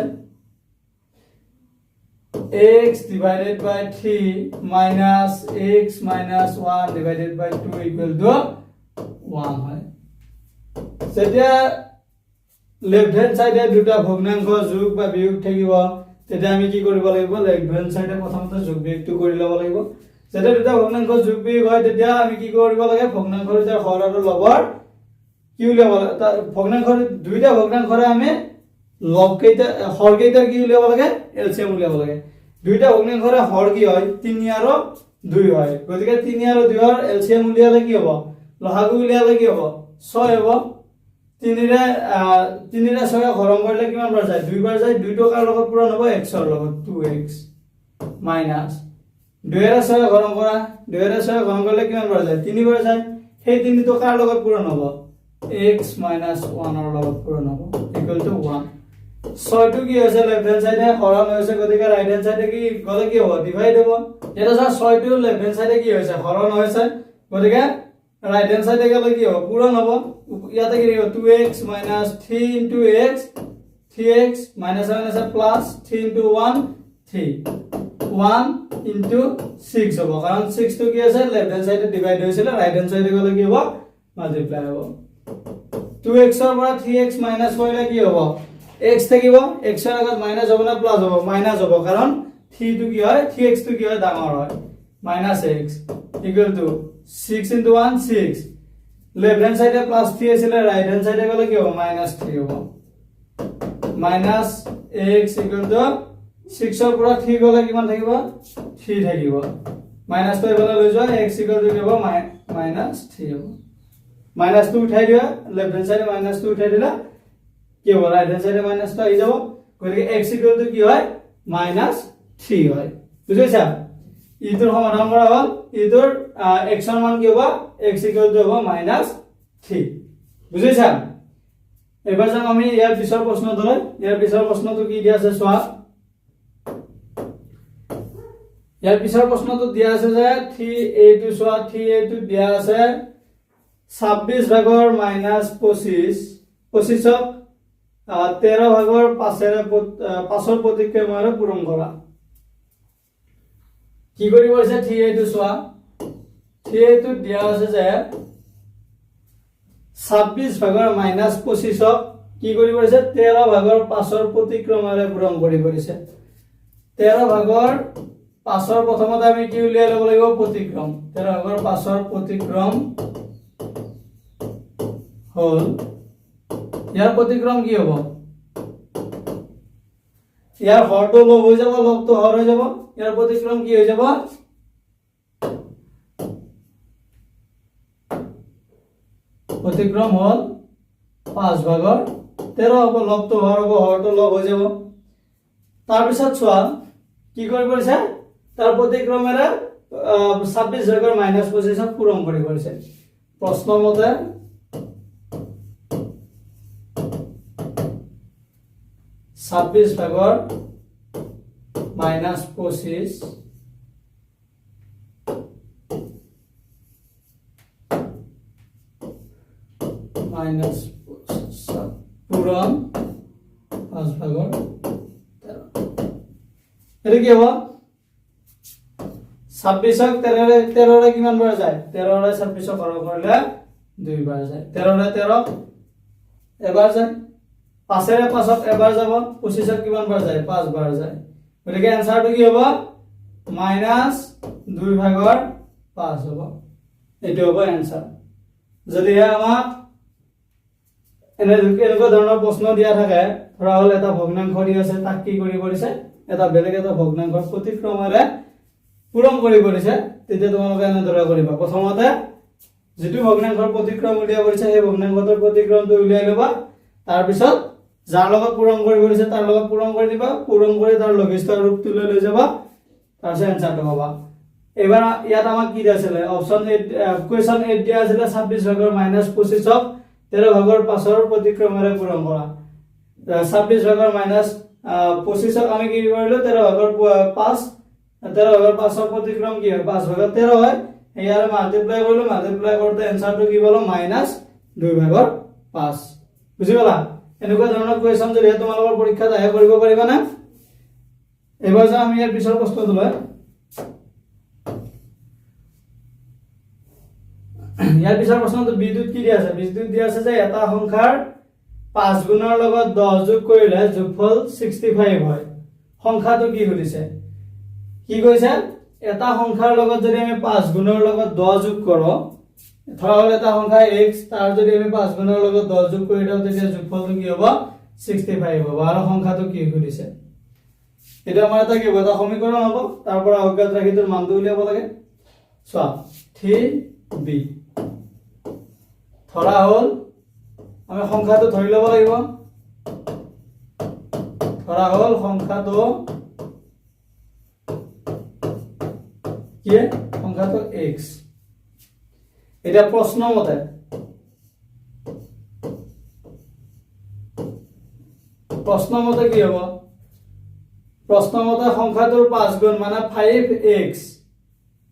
x divided by 3 minus x minus 1 divided by 2 equal to 1 হয় যেতিয়া লেফট হ্যান্ড সাইডে দুটা ভগ্নাংশ যোগ বা বিয়োগ থাকিব তেতিয়া আমি কি কৰিব লাগিব লেফট হ্যান্ড সাইডে প্ৰথমতে যোগ বিয়োগটো কৰি ল'ব লাগিব যেতিয়া দুটা ভগ্নাংশ যোগ বিয়োগ হয় তেতিয়া আমি কি কৰিব লাগে ভগ্নাংশৰ দুটা হৰ আৰু লবৰ কি উলিয়াব লাগে ভগ্নাংশৰ দুইটা ভগ্নাংশৰে আমি লব কেইটা হৰ কেইটাৰ কি উলিয়াব লাগে এলসিএম উলিয়াব লাগে দুইটা ভগ্নাংশৰে হৰ কি হয় 3 আৰু 2 হয় গতিকে 3 আৰু 2 ৰ এলসিএম উলিয়ালে কি হ'ব লসাগু উলিয়ালে কি হ'ব 6 হ'ব 3 ৰে 6 হৰণ কৰিলে কিমান বাৰ যায় 2 বাৰ যায় 2 টকাৰ লগত পূৰণ হ'ব x ৰ লগত 2x মাইনাস 2 ৰে 6 হৰণ কৰা 2 ৰে 6 হৰণ কৰিলে কিমান বাৰ যায় 3 বাৰ যায় সেই 3 টকাৰ লগত পূৰণ হ'ব x - 1 ৰ লগত পূৰণ হ'ব ইকুৱেল টু 1 6 টো কি হৈছে লেফট হ্যান্ড সাইডে হৰণ হৈছে গতিকে ৰাইট হ্যান্ড সাইডে কি গলে কি হ'ব ডিভাইড হ'ব এটা 6 টো লেফট হ্যান্ড সাইডে কি হৈছে হৰণ হৈছে গতিকে রাইট হ্যান্ড সাইডে গেলে কি হবে পূরণ হবে ইয়াতে কি হবে 2x - 3 into x 3x minus plus 3 into 1 3 1 into 6 হবে কারণ 6 তো কি আছে লেফট হ্যান্ড সাইডে ডিভাইড হয়েছিল রাইট হ্যান্ড সাইডে গেলে কি হবে মাল্টিপ্লাই হবে 2x এর পর 3x মাইনাস করলে কি হবে x থাকিব x এর আগত মাইনাস হবে না প্লাস হবে মাইনাস হবে কারণ 3 তো কি হয় 3x তো কি হয় ডাঙর হয় -x equal to 6 into 1 6 left hand side plus 3 আছিল right hand side গলে কি হবে -3 হবে -x equal to 6 ৰ পৰা 3 গলে কিমান থাকিব 3 থাকিব মাইনাস তো এবাৰ লৈ যোৱা x equal to কি হ'ব -3 হ'ব -2 উঠাই দিয়া left hand side -2 উঠাই দিলা কি হ'ব right hand side -2 আহি যাব গতিকে x equal to কি হয় -3 হয় বুজিছা ইটোৰ সমাধান কৰা হ'ল ইটোৰ x ৰ মান কি হ'ব x equal to হ'ব -3 বুজিছা এবাৰ যাম আমি ইয়াৰ পিছৰ প্ৰশ্নটোলৈ ইয়াৰ পিছৰ প্ৰশ্নটো কি দিয়া আছে চোৱা ইয়াৰ পিছৰ প্ৰশ্নটো দিয়া আছে যে 3a2 চোৱা 3a2 দিয়া আছে 26 ভাগৰ -25 25ক 13 ভাগৰ 5ৰ প্ৰতিক্ৰমেৰে পূৰণ কৰা কি কৰিব আছে 3a টো চোৱা 3a টো দিয়া আছে যে 26 ভাগৰ -25ক কি কৰিব আছে 13 ভাগৰ 5ৰ প্ৰতিক্ৰমেৰে পূৰণ কৰিব আছে 13 ভাগৰ 5ৰ প্ৰথমতে আমি কি উলিয়াই ল'ব লাগিব প্ৰতিক্ৰম 13 ভাগৰ 5ৰ প্ৰতিক্ৰম হল ইয়াৰ প্ৰতিক্ৰম কি হ'ব ইয়াৰ হৰটো লব হৈ যাব লগটো হৰ হৈ যাব ইয়াৰ প্ৰতিক্ৰম কি হৈ যাব प्रतिक्रम हल 5 भागर 13 হ'ব লগটো হৰ হ'ব হৰটো লগ হৈ যাব তাৰ পিছত চোৱা কি কৰিব আছে তাৰ প্ৰতিক্ৰমেৰে 26 ভাগৰ -25ক পূৰণ কৰিব আছে প্ৰশ্ন মতে 26 ভাগৰ -25 माइनस पूरण 5 भागर 13 এটা কি হ'ব 26ক 13 ৰে কিমান বাৰ যায় 13 ৰে 26ক হৰণ কৰিলে 2 বাৰ যায় 13 ৰে 13 এবাৰ যায় 5 ৰে 5ক এবাৰ যাব 25ক কিমান বাৰ যায় 5 বাৰ যায় গতিকে আনসাৰটো কি হ'ব -2 ভাগৰ 5 হ'ব এটো হ'ব আনসাৰ যদি আমাক এনেকুৱা ধৰণৰ প্ৰশ্ন দিয়া থাকে ধৰা হল এটা ভগ্নাংশ দি আছে তাক কি কৰিব দিছে এটা বেলেগ এটা ভগ্নাংশৰ প্ৰতিক্ৰমেৰে পূৰণ কৰিব দিছে তেতিয়া তোমালোকে এনে ধৰা কৰিবা প্ৰথমতে যেটো ভগ্নাংশৰ প্ৰতিক্ৰম উলিয়াব দিছে সেই ভগ্নাংশৰ প্ৰতিক্ৰমটো উলিয়াই লবা তাৰ পিছত যাৰ লগত পূৰণ কৰিব দিছে তাৰ লগত পূৰণ কৰি দিবা পূৰণ কৰি তাৰ লঘিষ্ঠ ৰূপটো লৈ যাবা তাৰ পিছত আনসাৰটো পাবা এবাৰ ইয়াত আমাক কি দিছিলে অপচন 8 কোৱেশ্চন 8 দিয়া আছিল 26 ভাগৰ -25ক 13 ভাগৰ 5ৰ প্ৰতিক্ৰমেৰে পূৰণ কৰা 26 ভাগৰ -25ক আমি কি কৰিলো 13 ভাগৰ 5 13 ভাগৰ 5ৰ প্ৰতিক্ৰম কি হয় 5 ভাগৰ 13 হয় ইয়াৰ মাল্টিপ্লাই কৰিলো মাল্টিপ্লাই কৰতে আনসাৰটো কি পালো -2 ভাগৰ 5 বুজি পালা এনেকুৱা ধৰণৰ কোৱেশ্চন যদি তোমালোকৰ পৰীক্ষাত আহে কৰিব পাৰিবা না এবাৰ যা আমি ইয়াৰ পিছৰ প্ৰশ্নটো লয় ইয়াৰ পিছৰ প্ৰশ্নটো বিদ্যুৎ কি দিয়া আছে বিদ্যুৎ দিয়া আছে যে এটা সংখ্যাৰ 5 গুণৰ লগত 10 যোগ কৰিলে যোগফল 65 হয় সংখ্যাটো কি কৰিছে কি কৈছে এটা সংখ্যাৰ লগত যদি আমি 5 গুণৰ লগত 10 যোগ কৰো ধৰা হল এটা সংখ্যা x তাৰ যদি আমি 5 গুণৰ লগত 10 যোগ কৰি দাও তেতিয়া যোগফলটো কি হ'ব 65 হ'ব আৰু সংখ্যাটো কি কৰিছে এটা আমাৰ এটা কি এটা সমীকৰণ হ'ব তাৰ পৰা অজ্ঞাত ৰাশিটোৰ মানটো উলিয়াব লাগে চোৱা 3b ধৰা হল আমি সংখ্যাটো ধৰি লব লাগিব ধৰা হল সংখ্যাটো কি সংখ্যাটো x এটা প্ৰশ্ন মতে কি হ'ব প্ৰশ্ন মতে সংখ্যাটোৰ 5 গুণ মানে 5x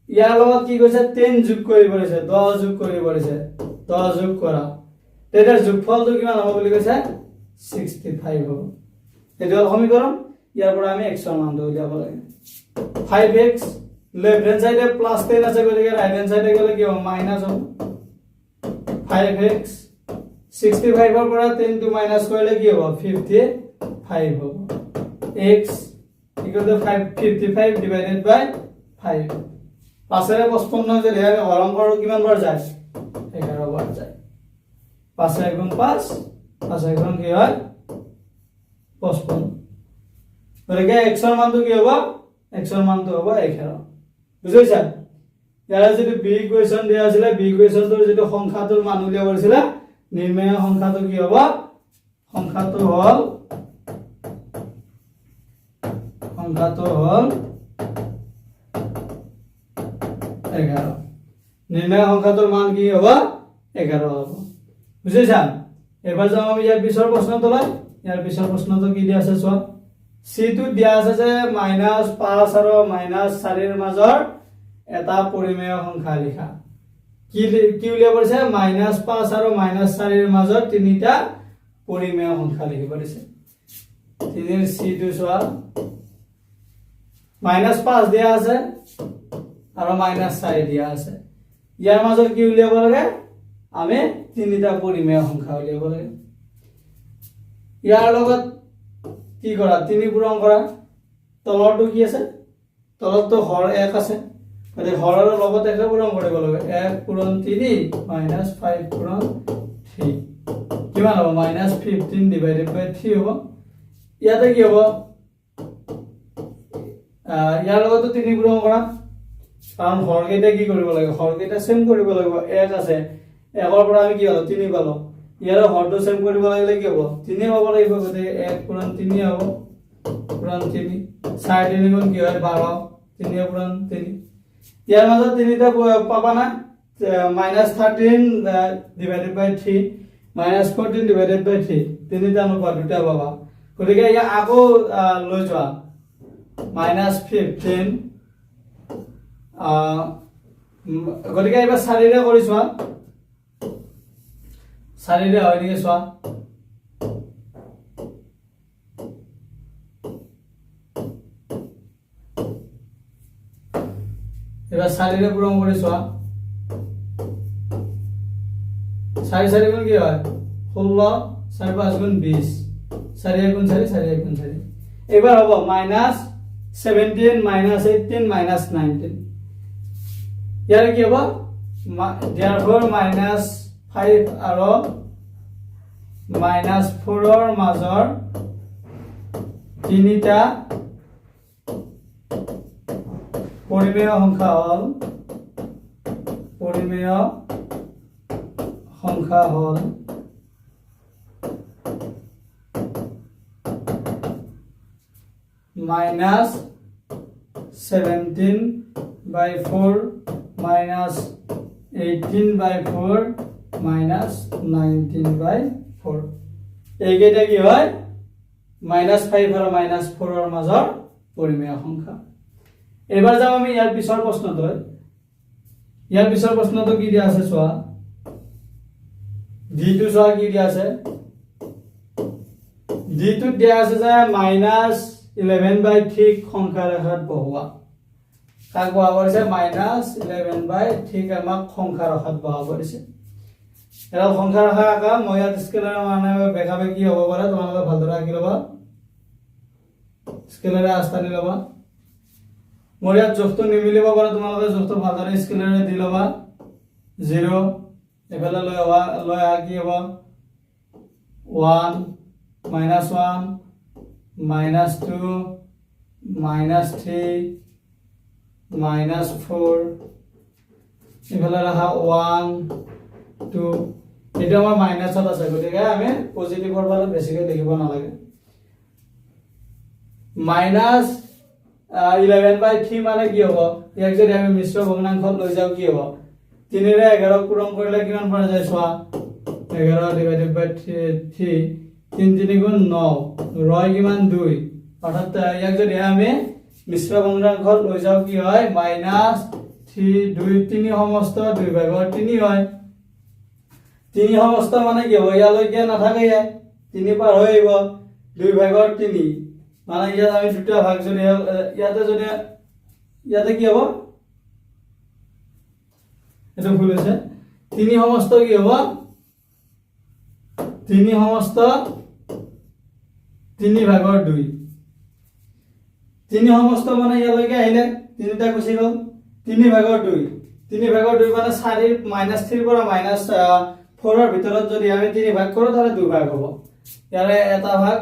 ইয়াৰ লগত কি কৈছে 10 যোগ কৰিব দিছে 10 যোগ কৰিব দিছে 10 যোগ কৰা তেতিয়া যোগফলটো কিমান হ'ব বুলি কৈছে 65 হ'ব এটা সমীকৰণ ইয়াৰ পৰা আমি x ৰ মানটো উলিয়াব লাগে 5x লেফট হ্যান্ড সাইডে +10 আছে গতিকে রাইট হ্যান্ড সাইডে গলে কি হবে মাইনাস হবে 5x 65 এর পৰা 10 টু মাইনাস কৰিলে কি হ'ব 55 হ'ব x ইকুয়াল টু 55 ডিভাইডেড বাই 5 পাঁচেৰে 55 যদি আমি হৰণ কৰো কিমান বাৰ যায় 11 বাৰ যায় 5 গুণ 5 5 গুণ কি হয় 55 গতিকে x ৰ মানটো কি হ'ব x ৰ মানটো হ'ব 11 বুঝাইছা ইয়াৰ যদি b ইকুয়েশন দিয়া আছিল b ইকুয়েশনটোৰ যেটো সংখ্যাটোৰ মান উলিয়াব আছিল নিৰ্ণয় সংখ্যাটো কি হ'ব সংখ্যাটো হল 11 নিৰ্ণয় সংখ্যাটোৰ মান কি হ'ব 11 হ'ব বুঝাইছা এবাৰ যাম আমি ইয়াৰ পিছৰ প্ৰশ্নটো লয় ইয়াৰ পিছৰ প্ৰশ্নটো কি দিয়া আছে চোৱা c টো দিয়া আছে যে -5 আৰু -4 এৰ মাজৰ এটা পৰিমেয় সংখ্যা লিখা কি উলিয়াব আছে -5 আৰু -4 এৰ মাজৰ তিনিটা পৰিমেয় সংখ্যা লিখিব দিছে 3 ৰ c2 চোৱা -5 দিয়া আছে আৰু -4 দিয়া আছে ইয়াৰ মাজত কি উলিয়াব লাগে আমি তিনিটা পৰিমেয় সংখ্যা উলিয়াব লাগে ইয়াৰ লগত কি কৰা 3 পূৰণ কৰা তলৰটো কি আছে তলৰটো হৰ 1 আছে মানে হৰৰ লগত 1 পূৰণ কৰিব লাগে 1 পূৰণ 3 -5 পূৰণ 3 কিমান হ'ব -15 ডিভাইডেড বাই 3 হ'ব ইয়াতে কি হ'ব ইয়াৰ লগতো 3 পূৰণ কৰা কাৰণ হৰকেইটা কি কৰিব লাগে হৰকেইটা সেম কৰিব লাগিব 1 আছে 1 ৰ পৰা আমি কি হলো 3 পালো ইয়াৰ হৰটো সেম কৰিব লাগিলে কি হ'ব 3 হ'ব লাগিব গতে 1 পূৰণ 3 হ'ব পূৰণ 3 4 3 গুণ কি হয় 12 3 পূৰণ 3 ইয়াৰ মাজত তিনিটা পাবা না -13 ডিভাইডেড বাই 3 -14 ডিভাইডেড বাই 3 তিনিটা নোপোৱা দুটা পাবা গতিকে ইয়া আকৌ লৈ যোৱা -15 গতিকে এবাৰ 4 ৰে কৰি চোৱা 4 ৰে হয় নেকি চোৱা এবাৰ 4 ৰে পূৰণ কৰি চোৱা 4 4 গুণ কি হয় 16 4 5 গুণ 20 4 1 গুণ 4 4 1 গুণ 4 এবাৰ হ'ব -17 -18 -19 ইয়াৰ কি হ'ব therefore -5 আৰু -4 ৰ মাজৰ তিনিটা পৰিমেয় সংখ্যা হ'ল -17/4 -18/4 -19/4 এইকেইটা কি হয় -5 আৰু -4 ৰ মাজৰ পৰিমেয় সংখ্যা এবাৰ যাম আমি ইয়াৰ পিছৰ প্ৰশ্নটো কি দিয়া আছে চোৱা d2 চোৱা কি দিয়া আছে d2 দিয়া আছে যে -11/3 সংখ্যা ৰেখাত বহোৱা কাক বহাব কৰিছে -11/3 আমাক সংখ্যা ৰেখাত বহাব কৰিছে এৰা সংখ্যা ৰেখা আকা মই ইয়াত স্কেলাৰ মানে বেকাবে কি হ'ব পাৰে তোমালোকে ভালদৰে আঁকি ল'বা স্কেলাৰে আস্থানি ল'বা মোৰ ইয়াত জোখটো নিমিলিব পাৰে তোমালোকে জোখটো ভালদৰে স্কেলাৰে দি ল'বা 0 এফালে লৈ কি হ'ব 1 -1 -2 -3 -4 এফালে রাখা 1 2 এটা আমাৰ মাইনাসত আছে গতিকে আমি পজিটিভৰ ফালে বেছিকৈ লিখিব নালাগে -11/3 মানে কি হ'ব ইয়াক যদি আমি মিশ্ৰ ভগ্নাংশত লৈ যাও কি হ'ব 3 ৰে 11 পূৰণ কৰিলে কিমান পৰা যায় চোৱা 11 ডিভাইডেড বাই 3 3 3 গুণ 9 ৰয় কিমান 2 অৰ্থাৎ ইয়াক যদি আমি মিশ্ৰ ভগ্নাংশত লৈ যাও কি হয় -3 2 3 সমস্ত 2/3 হয় 3 সমস্ত মানে কি হ'ব ইয়ালৈকে নাথাকে 3 পাৰ হৈ আহিব 2/3 মানে ইয়াত আমি দুটা ভাগ যদি ইয়াতে কি হ'ব এটা ভুল আছে 3 সমস্ত কি হ'ব 3 সমস্ত 3/2 3 সমস্ত মানে ইয়ালৈকে আহিলে তিনিটা গুচি গ'ল 3/2 3/2 মানে 4 -3 পৰা -4 ৰ ভিতৰত যদি আমি 3 ভাগ কৰো তাহলে 2 ভাগ হ'ব ইয়াৰে এটা ভাগ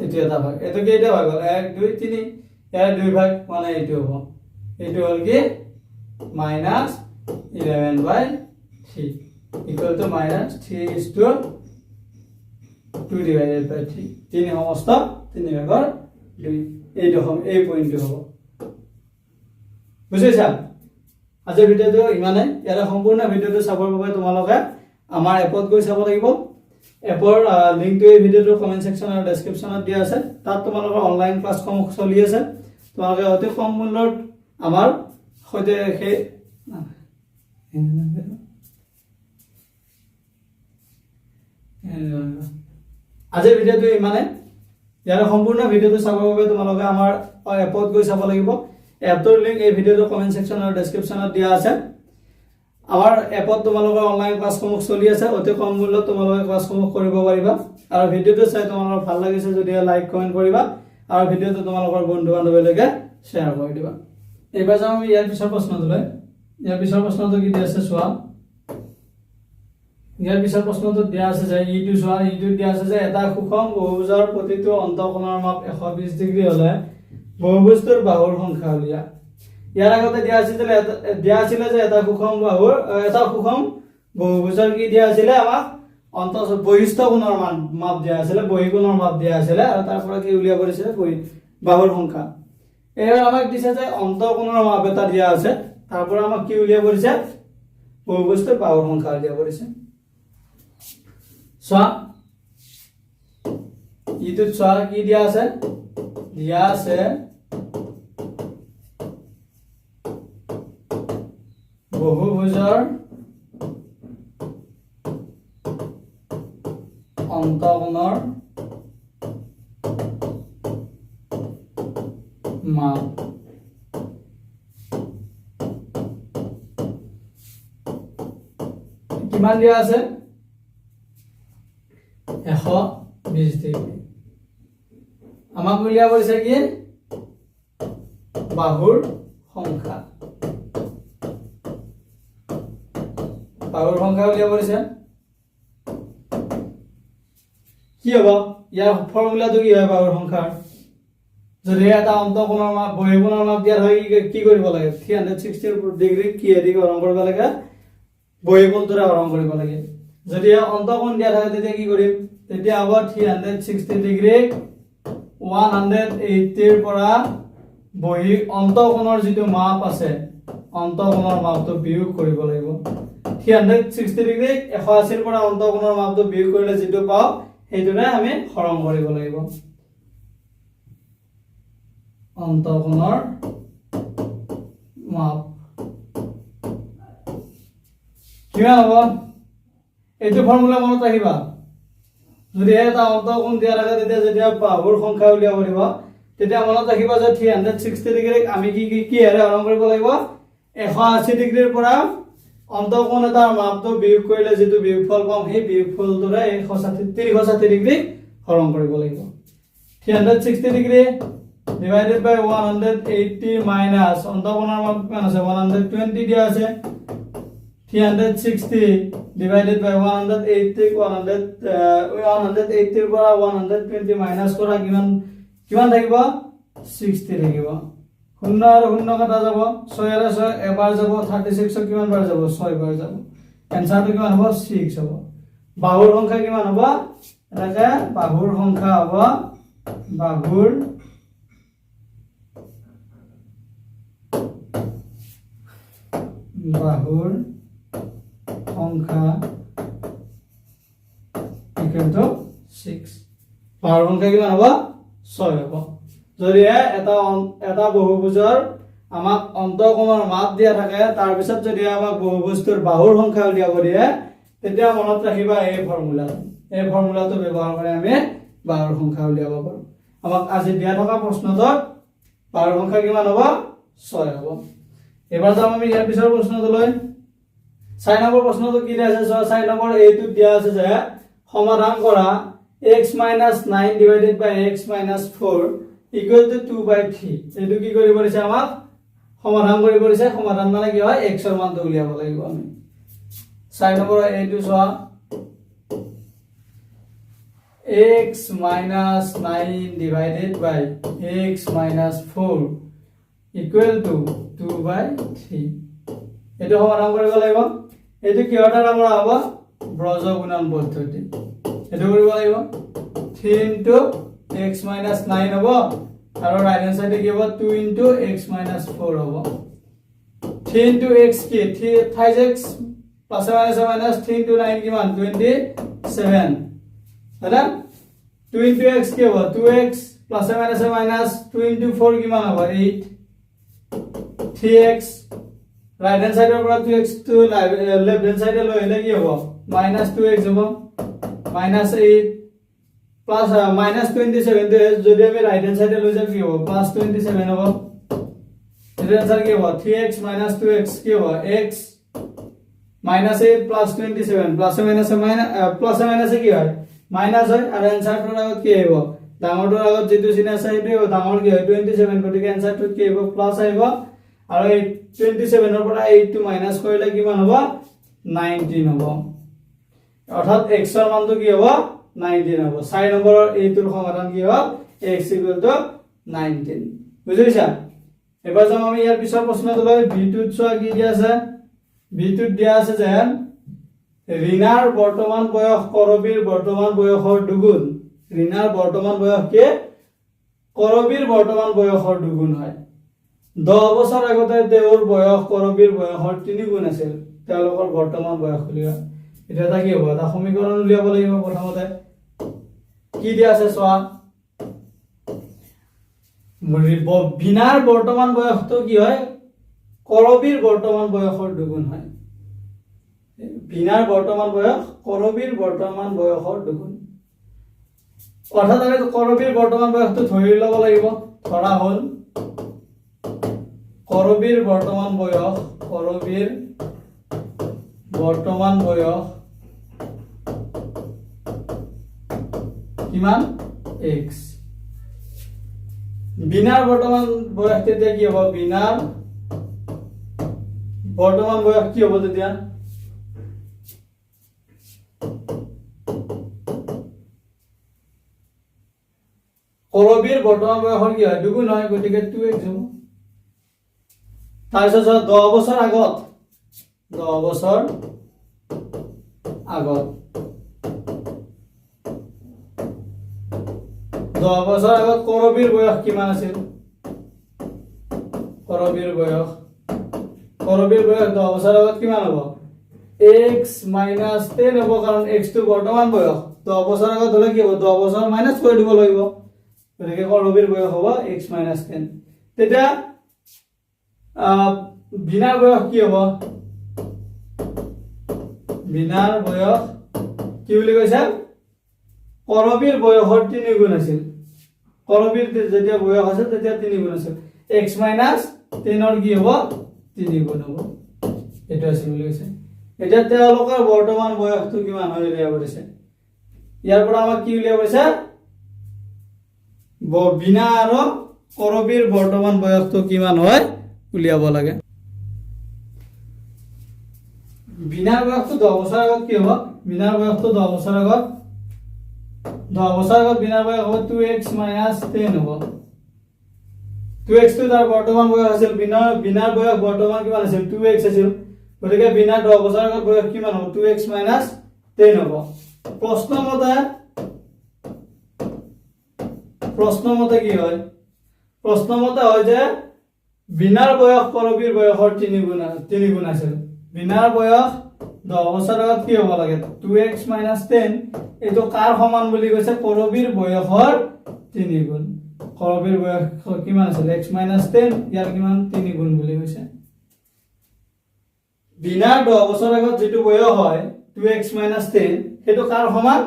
এটো এটা ভাগ এটো কেইটা ভাগ হ'ল 1 2 3 ইয়াৰে 2 ভাগ মানে এটো হ'ব এটো হল কি -11/3 equal to -3:2 divided by 3 3 সমস্ত 3/2 এইটো হম এই পইণ্টটো হ'ব বুজিছা আজিৰ ভিডিওটো ইমানে ইয়াৰ সম্পূৰ্ণ ভিডিওটো চাবৰ বাবে তোমালোকে আমাৰ এপত গৈ চাব লাগিব এপৰ লিংকটো এই ভিডিওটোৰ কমেন্ট সেকশন আৰু ডেসক্ৰিপচনত দিয়া আছে তাত তোমালোকৰ অনলাইন ক্লাছ চলি আছে তোমালোকে অতি কম মূল্যত আমাৰ সৈতে আজিৰ ভিডিঅ'টো ইমানে ইয়াৰ সম্পূৰ্ণ ভিডিঅ'টো চাবৰ বাবে তোমালোকে আমাৰ এপত গৈ চাব লাগিব এপটোৰ লিংক এই ভিডিঅ'টোৰ কমেন্ট সেকশন আৰু ডেসক্ৰিপচনত দিয়া আছে আমাৰ এপত তোমালোকৰ অনলাইন ক্লাছসমূহ চলি আছে অতি কম মূল্যত তোমালোকে ক্লাছসমূহ কৰিব পাৰিবা আৰু ভিডিঅ'টো চাই তোমালোকৰ ভাল লাগিছে যদি লাইক কমেন্ট কৰিবা আৰু ভিডিঅ'টো তোমালোকৰ বন্ধু বান্ধৱীলৈকে শ্বেয়াৰ কৰি দিবা এইবাৰ যাম আমি ইয়াৰ পিছৰ প্ৰশ্নটোলৈ ইয়াৰ পিছৰ প্ৰশ্নটো কি দিয়া আছে চোৱা ইয়াৰ পিছৰ প্ৰশ্নটো দিয়া আছে যে ইটো চোৱা ইটো দিয়া আছে যে এটা সুষম বহুভুজৰ প্ৰতিটো অন্তঃকোণৰ মাপ 120 ডিগ্ৰী হলে বহুভুজটোৰ বাহুৰ সংখ্যা উলিয়া ইয়াৰ আগতে দিয়া আছিল যে এটা সুষম বহুভুজৰ কি দিয়া আছিল আমাক বহিষ্ঠ কোণৰ মাপ দিয়া আছিল বহিকোণৰ মাপ দিয়া আছিল আৰু তাৰ পৰা কি উলিয়াব দিছিল বাহুৰ সংখ্যা এবাৰ আমাক দিছে যে অন্তঃকোণৰ মাপ এটা দিয়া আছে তাৰ পৰা আমাক কি উলিয়াব দিছে বহুভুজটোৰ বাহুৰ সংখ্যা উলিয়াব দিছে চোৱা ইটো চোৱা কি দিয়া আছে বহুভুজৰ অন্তঃকোণৰ মাপ কিমান দিয়া আছে 120 ডিগ্ৰী আমাক উলিয়াব দিছে কি বাহুৰ সংখ্যা উলিয়াব দিছে কি হ'ব ইয়াৰ ফৰ্মুলাটো কি হয় বাহুৰ সংখ্যাৰ যদি এটা অন্তঃকোণৰ মাপ বহিকোণৰ মাপ দিয়াৰ হয় কি কৰিব লাগে 360 ডিগ্ৰী কি হেৰি হৰণ কৰিব লাগে বহিকোণটোৰে হৰণ কৰিব লাগে যদি অন্তঃকোণ দিয়া থাকে তেতিয়া কি কৰিম তেতিয়া হ'ব 360 ডিগ্ৰী 180 ৰ পৰা অন্তঃকোণৰ যিটো মাপ আছে অন্তঃকোণৰ মাপটো বিয়োগ কৰিব লাগিব 360 ডিগ্ৰী 180 ৰ পৰা অন্তঃকোণৰ মাপটো বিয়োগ কৰিলে যিটো পাও সেইটোৰে আমি হৰণ কৰিব লাগিব অন্তঃকোণৰ মাপ কিমান হ'ব এইটো ফৰ্মুলা মনত ৰাখিবা যদি এটা অন্তঃকোণ দিয়া থাকে তেতিয়া যেতিয়া বাহুৰ সংখ্যা উলিয়াব দিব তেতিয়া মনত ৰাখিবা যে 360 ডিগ্ৰী আমি কি হেৰে হৰণ কৰিব লাগিব 180 ডিগ্ৰীৰ পৰা অন্তঃকোণ এটাৰ মাপটো বিয়োগ কৰিলে যেটো বিয়োগফল পাম সেই বিয়োগফলটোৰে 360 ডিগ্ৰী হৰণ কৰিব লাগিব 360 ডিগ্ৰী divided by 180 minus অন্তঃকোণৰ মাপ কিমান আছে 120 দিয়া আছে 360 divided by 180 180 ৰ পৰা 120 মাইনাস কৰা কিমান থাকিব 60 থাকিব শূন্য আৰু শূন্য কাটা যাব 6 আৰু 6 এবাৰ যাব 36 কিমান বাৰ যাব 6 বাৰ যাব এনসাৰটো কিমান হ'ব 6 হ'ব বাহুৰ সংখ্যা কিমান হ'ব এটা বাহুৰ সংখ্যা হ'ব বাহুৰ সংখ্যা equal to 6 বাহুৰ সংখ্যা কিমান হ'ব 6 হ'ব যদি এটা বহুভুজৰ আমাক অন্তঃকোণৰ মাপ দিয়া থাকে তাৰ পিছত যদি আমাক বহুভুজটোৰ বাহুৰ সংখ্যা উলিয়াব দিয়ে তেতিয়া মনত ৰাখিবা এই ফৰ্মুলাটো ব্যৱহাৰ কৰি আমি বাহুৰ সংখ্যা উলিয়াব পাৰোঁ আমাক আজি দিয়া থকা প্ৰশ্নটোত বাহুৰ সংখ্যা কিমান হ'ব 6 হ'ব এবাৰ যাম আমি ইয়াৰ পিছৰ প্ৰশ্নটোলৈ 6 নম্বৰ প্ৰশ্নটো কি দিয়া আছে 6 নম্বৰ এইটো দিয়া আছে যে সমাধান কৰা x - 9 divided by x - 4 equal to 2/3 এইটো কি কৰিব দিছে আমাক সমাধান কৰিব দিছে সমাধান মানে কি হয় x ৰ মানটো উলিয়াব লাগিব আমি 6 নম্বৰ এইটো চোৱা x - 9 divided by x - 4 equal to 2/3 এইটো সমাধান কৰিব লাগিব এইটো কিহৰ দ্বাৰা কৰা হ'ব ব্ৰজ গুণন পদ্ধতি এইটো কৰিব লাগিব 3 into x minus 9 হ'ব আৰু ৰাইট হ্যান্ড সাইডে কি হ'ব 2 into x minus 4 হ'ব 3 into x কি 3x plus minus 3 into 9 কিমান 27 হয়না 2 into x কি হ'ব 2x plus minus 2 into 4 কিমান হ'ব 8 3x রাইট হ্যান্ড সাইডৰ পৰা 2x to লেফট হ্যান্ড সাইডে লৈ আহিলে কি হ'ব -2x হ'ব -8 প্লাস -27 যদি আমি রাইট হ্যান্ড সাইডে লৈ যাও কি হ'ব +27 হ'ব এর आंसर কি হবে 3x 2x কি হবে x -8 +27 প্লাস মাইনাসে কি হয় মাইনাস হয় আর आंसरটোৰ আগত কি আহিব ডাঙৰটোৰ আগত যেটো চিন আছে সেইটো ডাঙৰ কি হয় 27 গতিকে आंसरটো কি হ'ব প্লাস আহিব আৰু এই 27 ৰ পৰা 8 টো মাইনাস কৰিলে কিমান হ'ব 19 হ'ব অৰ্থাৎ x এৰ মানটো কি হ'ব 19 হ'ব 4 নম্বৰৰ এইটোৰ সমাধান কি হ'ব x = 19 বুজিছা এবাৰ যাম আমি ইয়াৰ পিছৰ প্ৰশ্নটোলৈ v2 চোৱা কি দিয়া আছে v2 দিয়া আছে যে ৰিনাৰ বৰ্তমান বয়স কৰবীৰ বৰ্তমান বয়সৰ দুগুণ ৰিনাৰ বৰ্তমান বয়স কি কৰবীৰ বৰ্তমান বয়সৰ দুগুণ হয় 10 বছৰ আগতে তেওঁৰ বয়স কৰবীৰ বয়সৰ 3 গুণ আছিল তেওঁলোকৰ বৰ্তমান বয়স উলিওৱা এটা কি হ'ব এটা সমীকৰণ উলিয়াব লাগিব প্ৰথমতে কি দিয়া আছে চোৱা বিনাৰ বৰ্তমান বয়সটো কি হয় কৰবীৰ বৰ্তমান বয়সৰ দুগুণ হয় বিনাৰ বৰ্তমান বয়স কৰবীৰ বৰ্তমান বয়সৰ দুগুণ অৰ্থাৎ আমি কৰবীৰ বৰ্তমান বয়সটো ধৰি ল'ব লাগিব ধৰা হ'ল কৰবীৰ বৰ্তমান বয়স কিমান x বিনাৰ বৰ্তমান বয়স তেতিয়া কি হ'ব বিনাৰ বৰ্তমান বয়স কি হ'ব তেতিয়া কৰবীৰ বৰ্তমান বয়সৰ কি হয় দুগুণ হয় গতিকে 2x হ'ব তাৰপিছত 10 বছৰ আগত 10 বছৰ আগত 10 বছৰ আগত কৰবীৰ বয়স কিমান আছিল কৰবীৰ বয়স 10 বছৰ আগত কিমান হ'ব x - 10 হ'ব কাৰণ x টো বৰ্তমান বয়স 10 বছৰ আগত হলে কি হ'ব 10 বছৰ মাইনাস কৰি দিব লাগিব গতিকে কৰবীৰ বয়স হ'ব x - 10 তেতিয়া বিনাৰ বয়স কি হ'ব বিনাৰ বয়স কি বুলি কৈছে কৰবীৰ বয়সৰ 3 গুণ আছিল কৰবীৰ যেতিয়া বয়স আছে তেতিয়া 3 গুণ আছিল x - 10 ৰ কি হ'ব 3 গুণ হ'ব এটা আছে বুলি কৈছে এটা তেওঁলোকৰ বৰ্তমান বয়সটো কিমান হয় উলিয়াব দিছে ইয়াৰ পৰা আমাক কি উলিয়াব দিছে বিনা আৰু কৰবীৰ বৰ্তমান বয়সটো কিমান হয় উলিয়াব লাগে বিনাৰ বয়সটো 10 বছৰ আগত কি হ'ব বিনাৰ বয়সটো 10 বছৰ আগত বিনাৰ বয়স হ'ব 2x - 10 হ'ব 2x টো তাৰ বৰ্তমান বয়স আছিল বিনাৰ বয়স বৰ্তমান কিমান আছিল 2x আছিল গতিকে বিনাৰ 10 বছৰ আগত বয়স কিমান হ'ব 2x - 10 হ'ব প্ৰশ্নমতে কি হয় প্ৰশ্নমতে হয় যে বিনাৰ বয়স কৰবীৰ বয়সৰ 3 গুণ আছিল বিনাৰ বয়স 10 বছৰ আগত কি হ'ব লাগে 2x - 10 এটো কাৰ সমান বুলি কৈছে কৰবীৰ বয়সৰ 3 গুণ কৰবীৰ বয়স কিমান আছিল x - 10 ইয়াৰ কিমান 3 গুণ বুলি কৈছে বিনাৰ 10 বছৰ আগত যেটো বয়স হয় 2x - 10 হেতু কাৰ সমান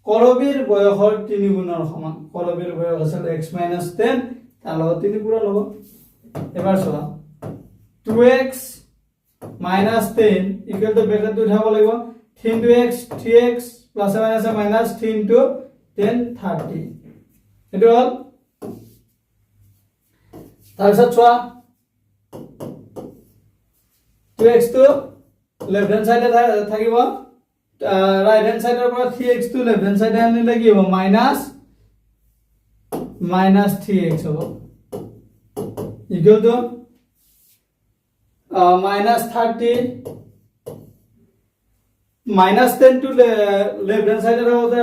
কৰবীৰ বয়সৰ 3 গুণৰ সমান কৰবীৰ বয়স আছিল x - 10 তাৰ লগত 3 পূৰণ হ'ব এবাৰ চোৱা 2x - 10 ইকুৱেল টু ব্ৰেকেট উঠাব লাগিব 3x plus minus minus 3 into 10 30 এটো হল তাৰপিছত চোৱা 2x টো লেফট হ্যান্ড সাইডে থাকিব ৰাইট হ্যান্ড সাইডৰ পৰা 3x টো লেফট হ্যান্ড সাইডে আনিলে কি হ'ব মাইনাস 3x হ'ব equal to -30 -10 to left hand side থাকোতে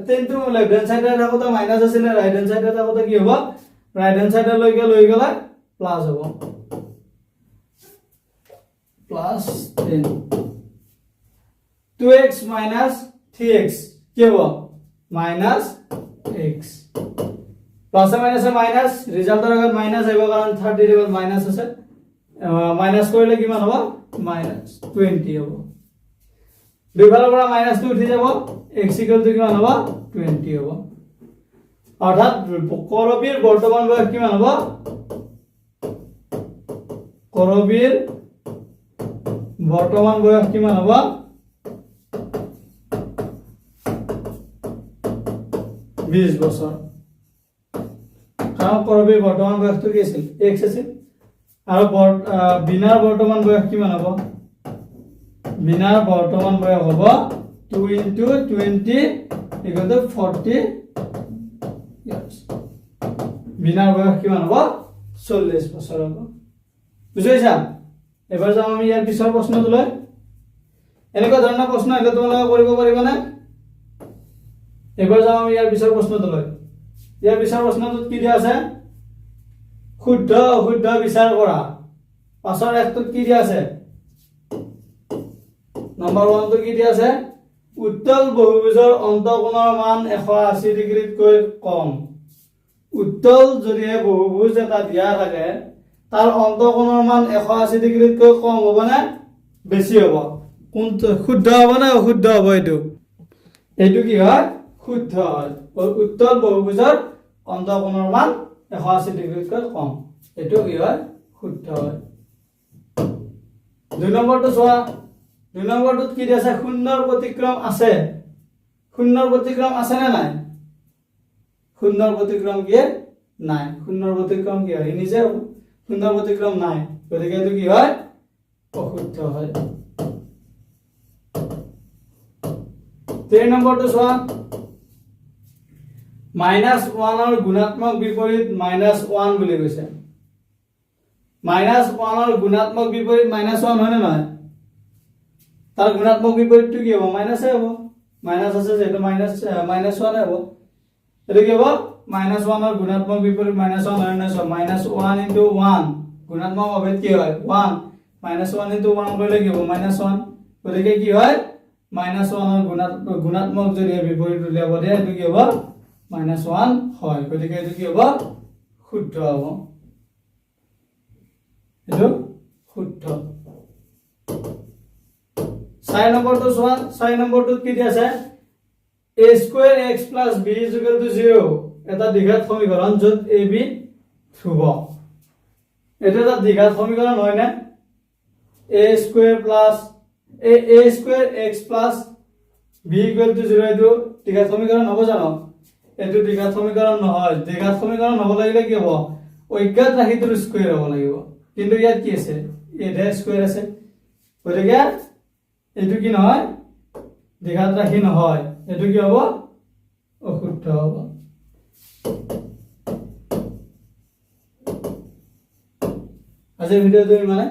10 to left hand side থাকোতে মাইনাস আছিল রাইট হ্যান্ড সাইডে থাকোতে কি হ'ব রাইট হ্যান্ড সাইডে লৈ গলে প্লাস হ'ব প্লাস 10 2x - 3x কি হ'ব -x প্লাস মাইনাস মাইনাস ৰিজাল্টৰ আগত মাইনাস আহিব কাৰণ 30 ৰ আগত মাইনাস আছে মাইনাস কৰিলে কিমান হ'ব -20 হ'ব দুইফালৰ পৰা মাইনাসটো উঠি যাব x ইকুৱেল টু কিমান হ'ব 20 হ'ব অৰ্থাৎ কৰবীৰ বৰ্তমান বয়স কিমান হ'ব কৰবীৰ বৰ্তমান বয়স কিমান হ'ব 20 বছৰ কাৰণ কৰবীৰ বৰ্তমান বয়সটো কি আছিল x আছিল আৰু বিনাৰ বৰ্তমান বয়স কিমান হ'ব বিনাৰ বৰ্তমান বয়স হ'ব 2 into 20 equal to 40 years বিনাৰ বয়স কিমান হ'ব 40 বছৰ হ'ব বুজিছা এবাৰ যাম আমি ইয়াৰ পিছৰ প্ৰশ্নটোলৈ এনেকুৱা ধৰণৰ প্ৰশ্ন আহিলে তোমালোকে কৰিব পাৰিবানে এবাৰ যাম আমি ইয়াৰ পিছৰ প্ৰশ্নটোলৈ ইয়াৰ পিছৰ প্ৰশ্নটোত কি দিয়া আছে শুদ্ধ অশুদ্ধ বিচাৰ কৰা পাছৰ একটোত কি দিয়া আছে নম্বৰ 1 টো কি দিয়া আছে উত্তল বহুভুজৰ অন্তঃকোণৰ মান 180 ডিগ্ৰীতকৈ কম উত্তল যদি বহুভুজ এটা দিয়া থাকে তাৰ অন্তঃকোণৰ মান 180 ডিগ্ৰীতকৈ কম হ'ব না বেছি হ'ব কোনটো শুদ্ধ হ'ব না অশুদ্ধ হ'ব এইটো কি হয় শুদ্ধ হয় উত্তল বহুভুজৰ অন্তঃকোণৰ মান 180 ডিগ্ৰীতকৈ কম এইটো কি হয় শুদ্ধ হয় 2 নম্বৰটো চোৱা 2 নম্বৰটোত কি দিছে শূন্যৰ প্ৰতিক্ৰম আছে শূন্যৰ প্ৰতিক্ৰম আছে নে নাই শূন্যৰ প্ৰতিক্ৰম কি নাই শূন্যৰ প্ৰতিক্ৰম কি হয় নিজে শূন্যৰ প্ৰতিক্ৰম নাই গতিকে এইটো কি হয় অশুদ্ধ হয় 3 নম্বৰটো চোৱা -1 ৰ গুণাত্মক বিপৰীত -1 বুলি কৈছে -1 ৰ গুণাত্মক বিপৰীত -1 হয় নে নহয় তাৰ গুণাত্মক বিপৰীতটো কি হ'ব মাইনাসে হ'ব মাইনাস আছে যেটো -1 হ'ব এটো কি হ'ব -1 ৰ গুণাত্মক বিপৰীত -1 হয় না সো -1 into 1 গুণাত্মক অভেদ কি হয় 1 -1 into 1 কৰিলে কি হ'ব -1 গতিকে কি হয় -1 ৰ গুণাত্মক যদি বিপৰীত উলিয়াব দিয়ে এটো কি হ'ব -1 হয় গতিকে এটো কি হ'ব শুদ্ধ হ'ব এটো শুদ্ধ 4 নম্বৰটো চোৱা 4 নম্বৰটোত কি দিয়া আছে a square x plus b is equal to 0 এটা দ্বিঘাত সমীকৰণ য'ত a b ধ্ৰুব এটা দ্বিঘাত সমীকৰণ হয় না a square x plus b equal to 0 এটো দ্বিঘাত সমীকৰণ হ'ব জানো এটো দ্বিঘাত সমীকৰণ নহয় দ্বিঘাত সমীকৰণ হ'ব লাগিলে কি হ'ব অজ্ঞাত ৰাশিটোৰ স্কয়াৰ হ'ব লাগিব কিন্তু ইয়াত কি আছে এটা স্কয়াৰ আছে গতিকে এটো কি নহয় দ্বিঘাত ৰাশি নহয় এটো কি হ'ব অশুদ্ধ হ'ব আজিৰ ভিডিওটো মানে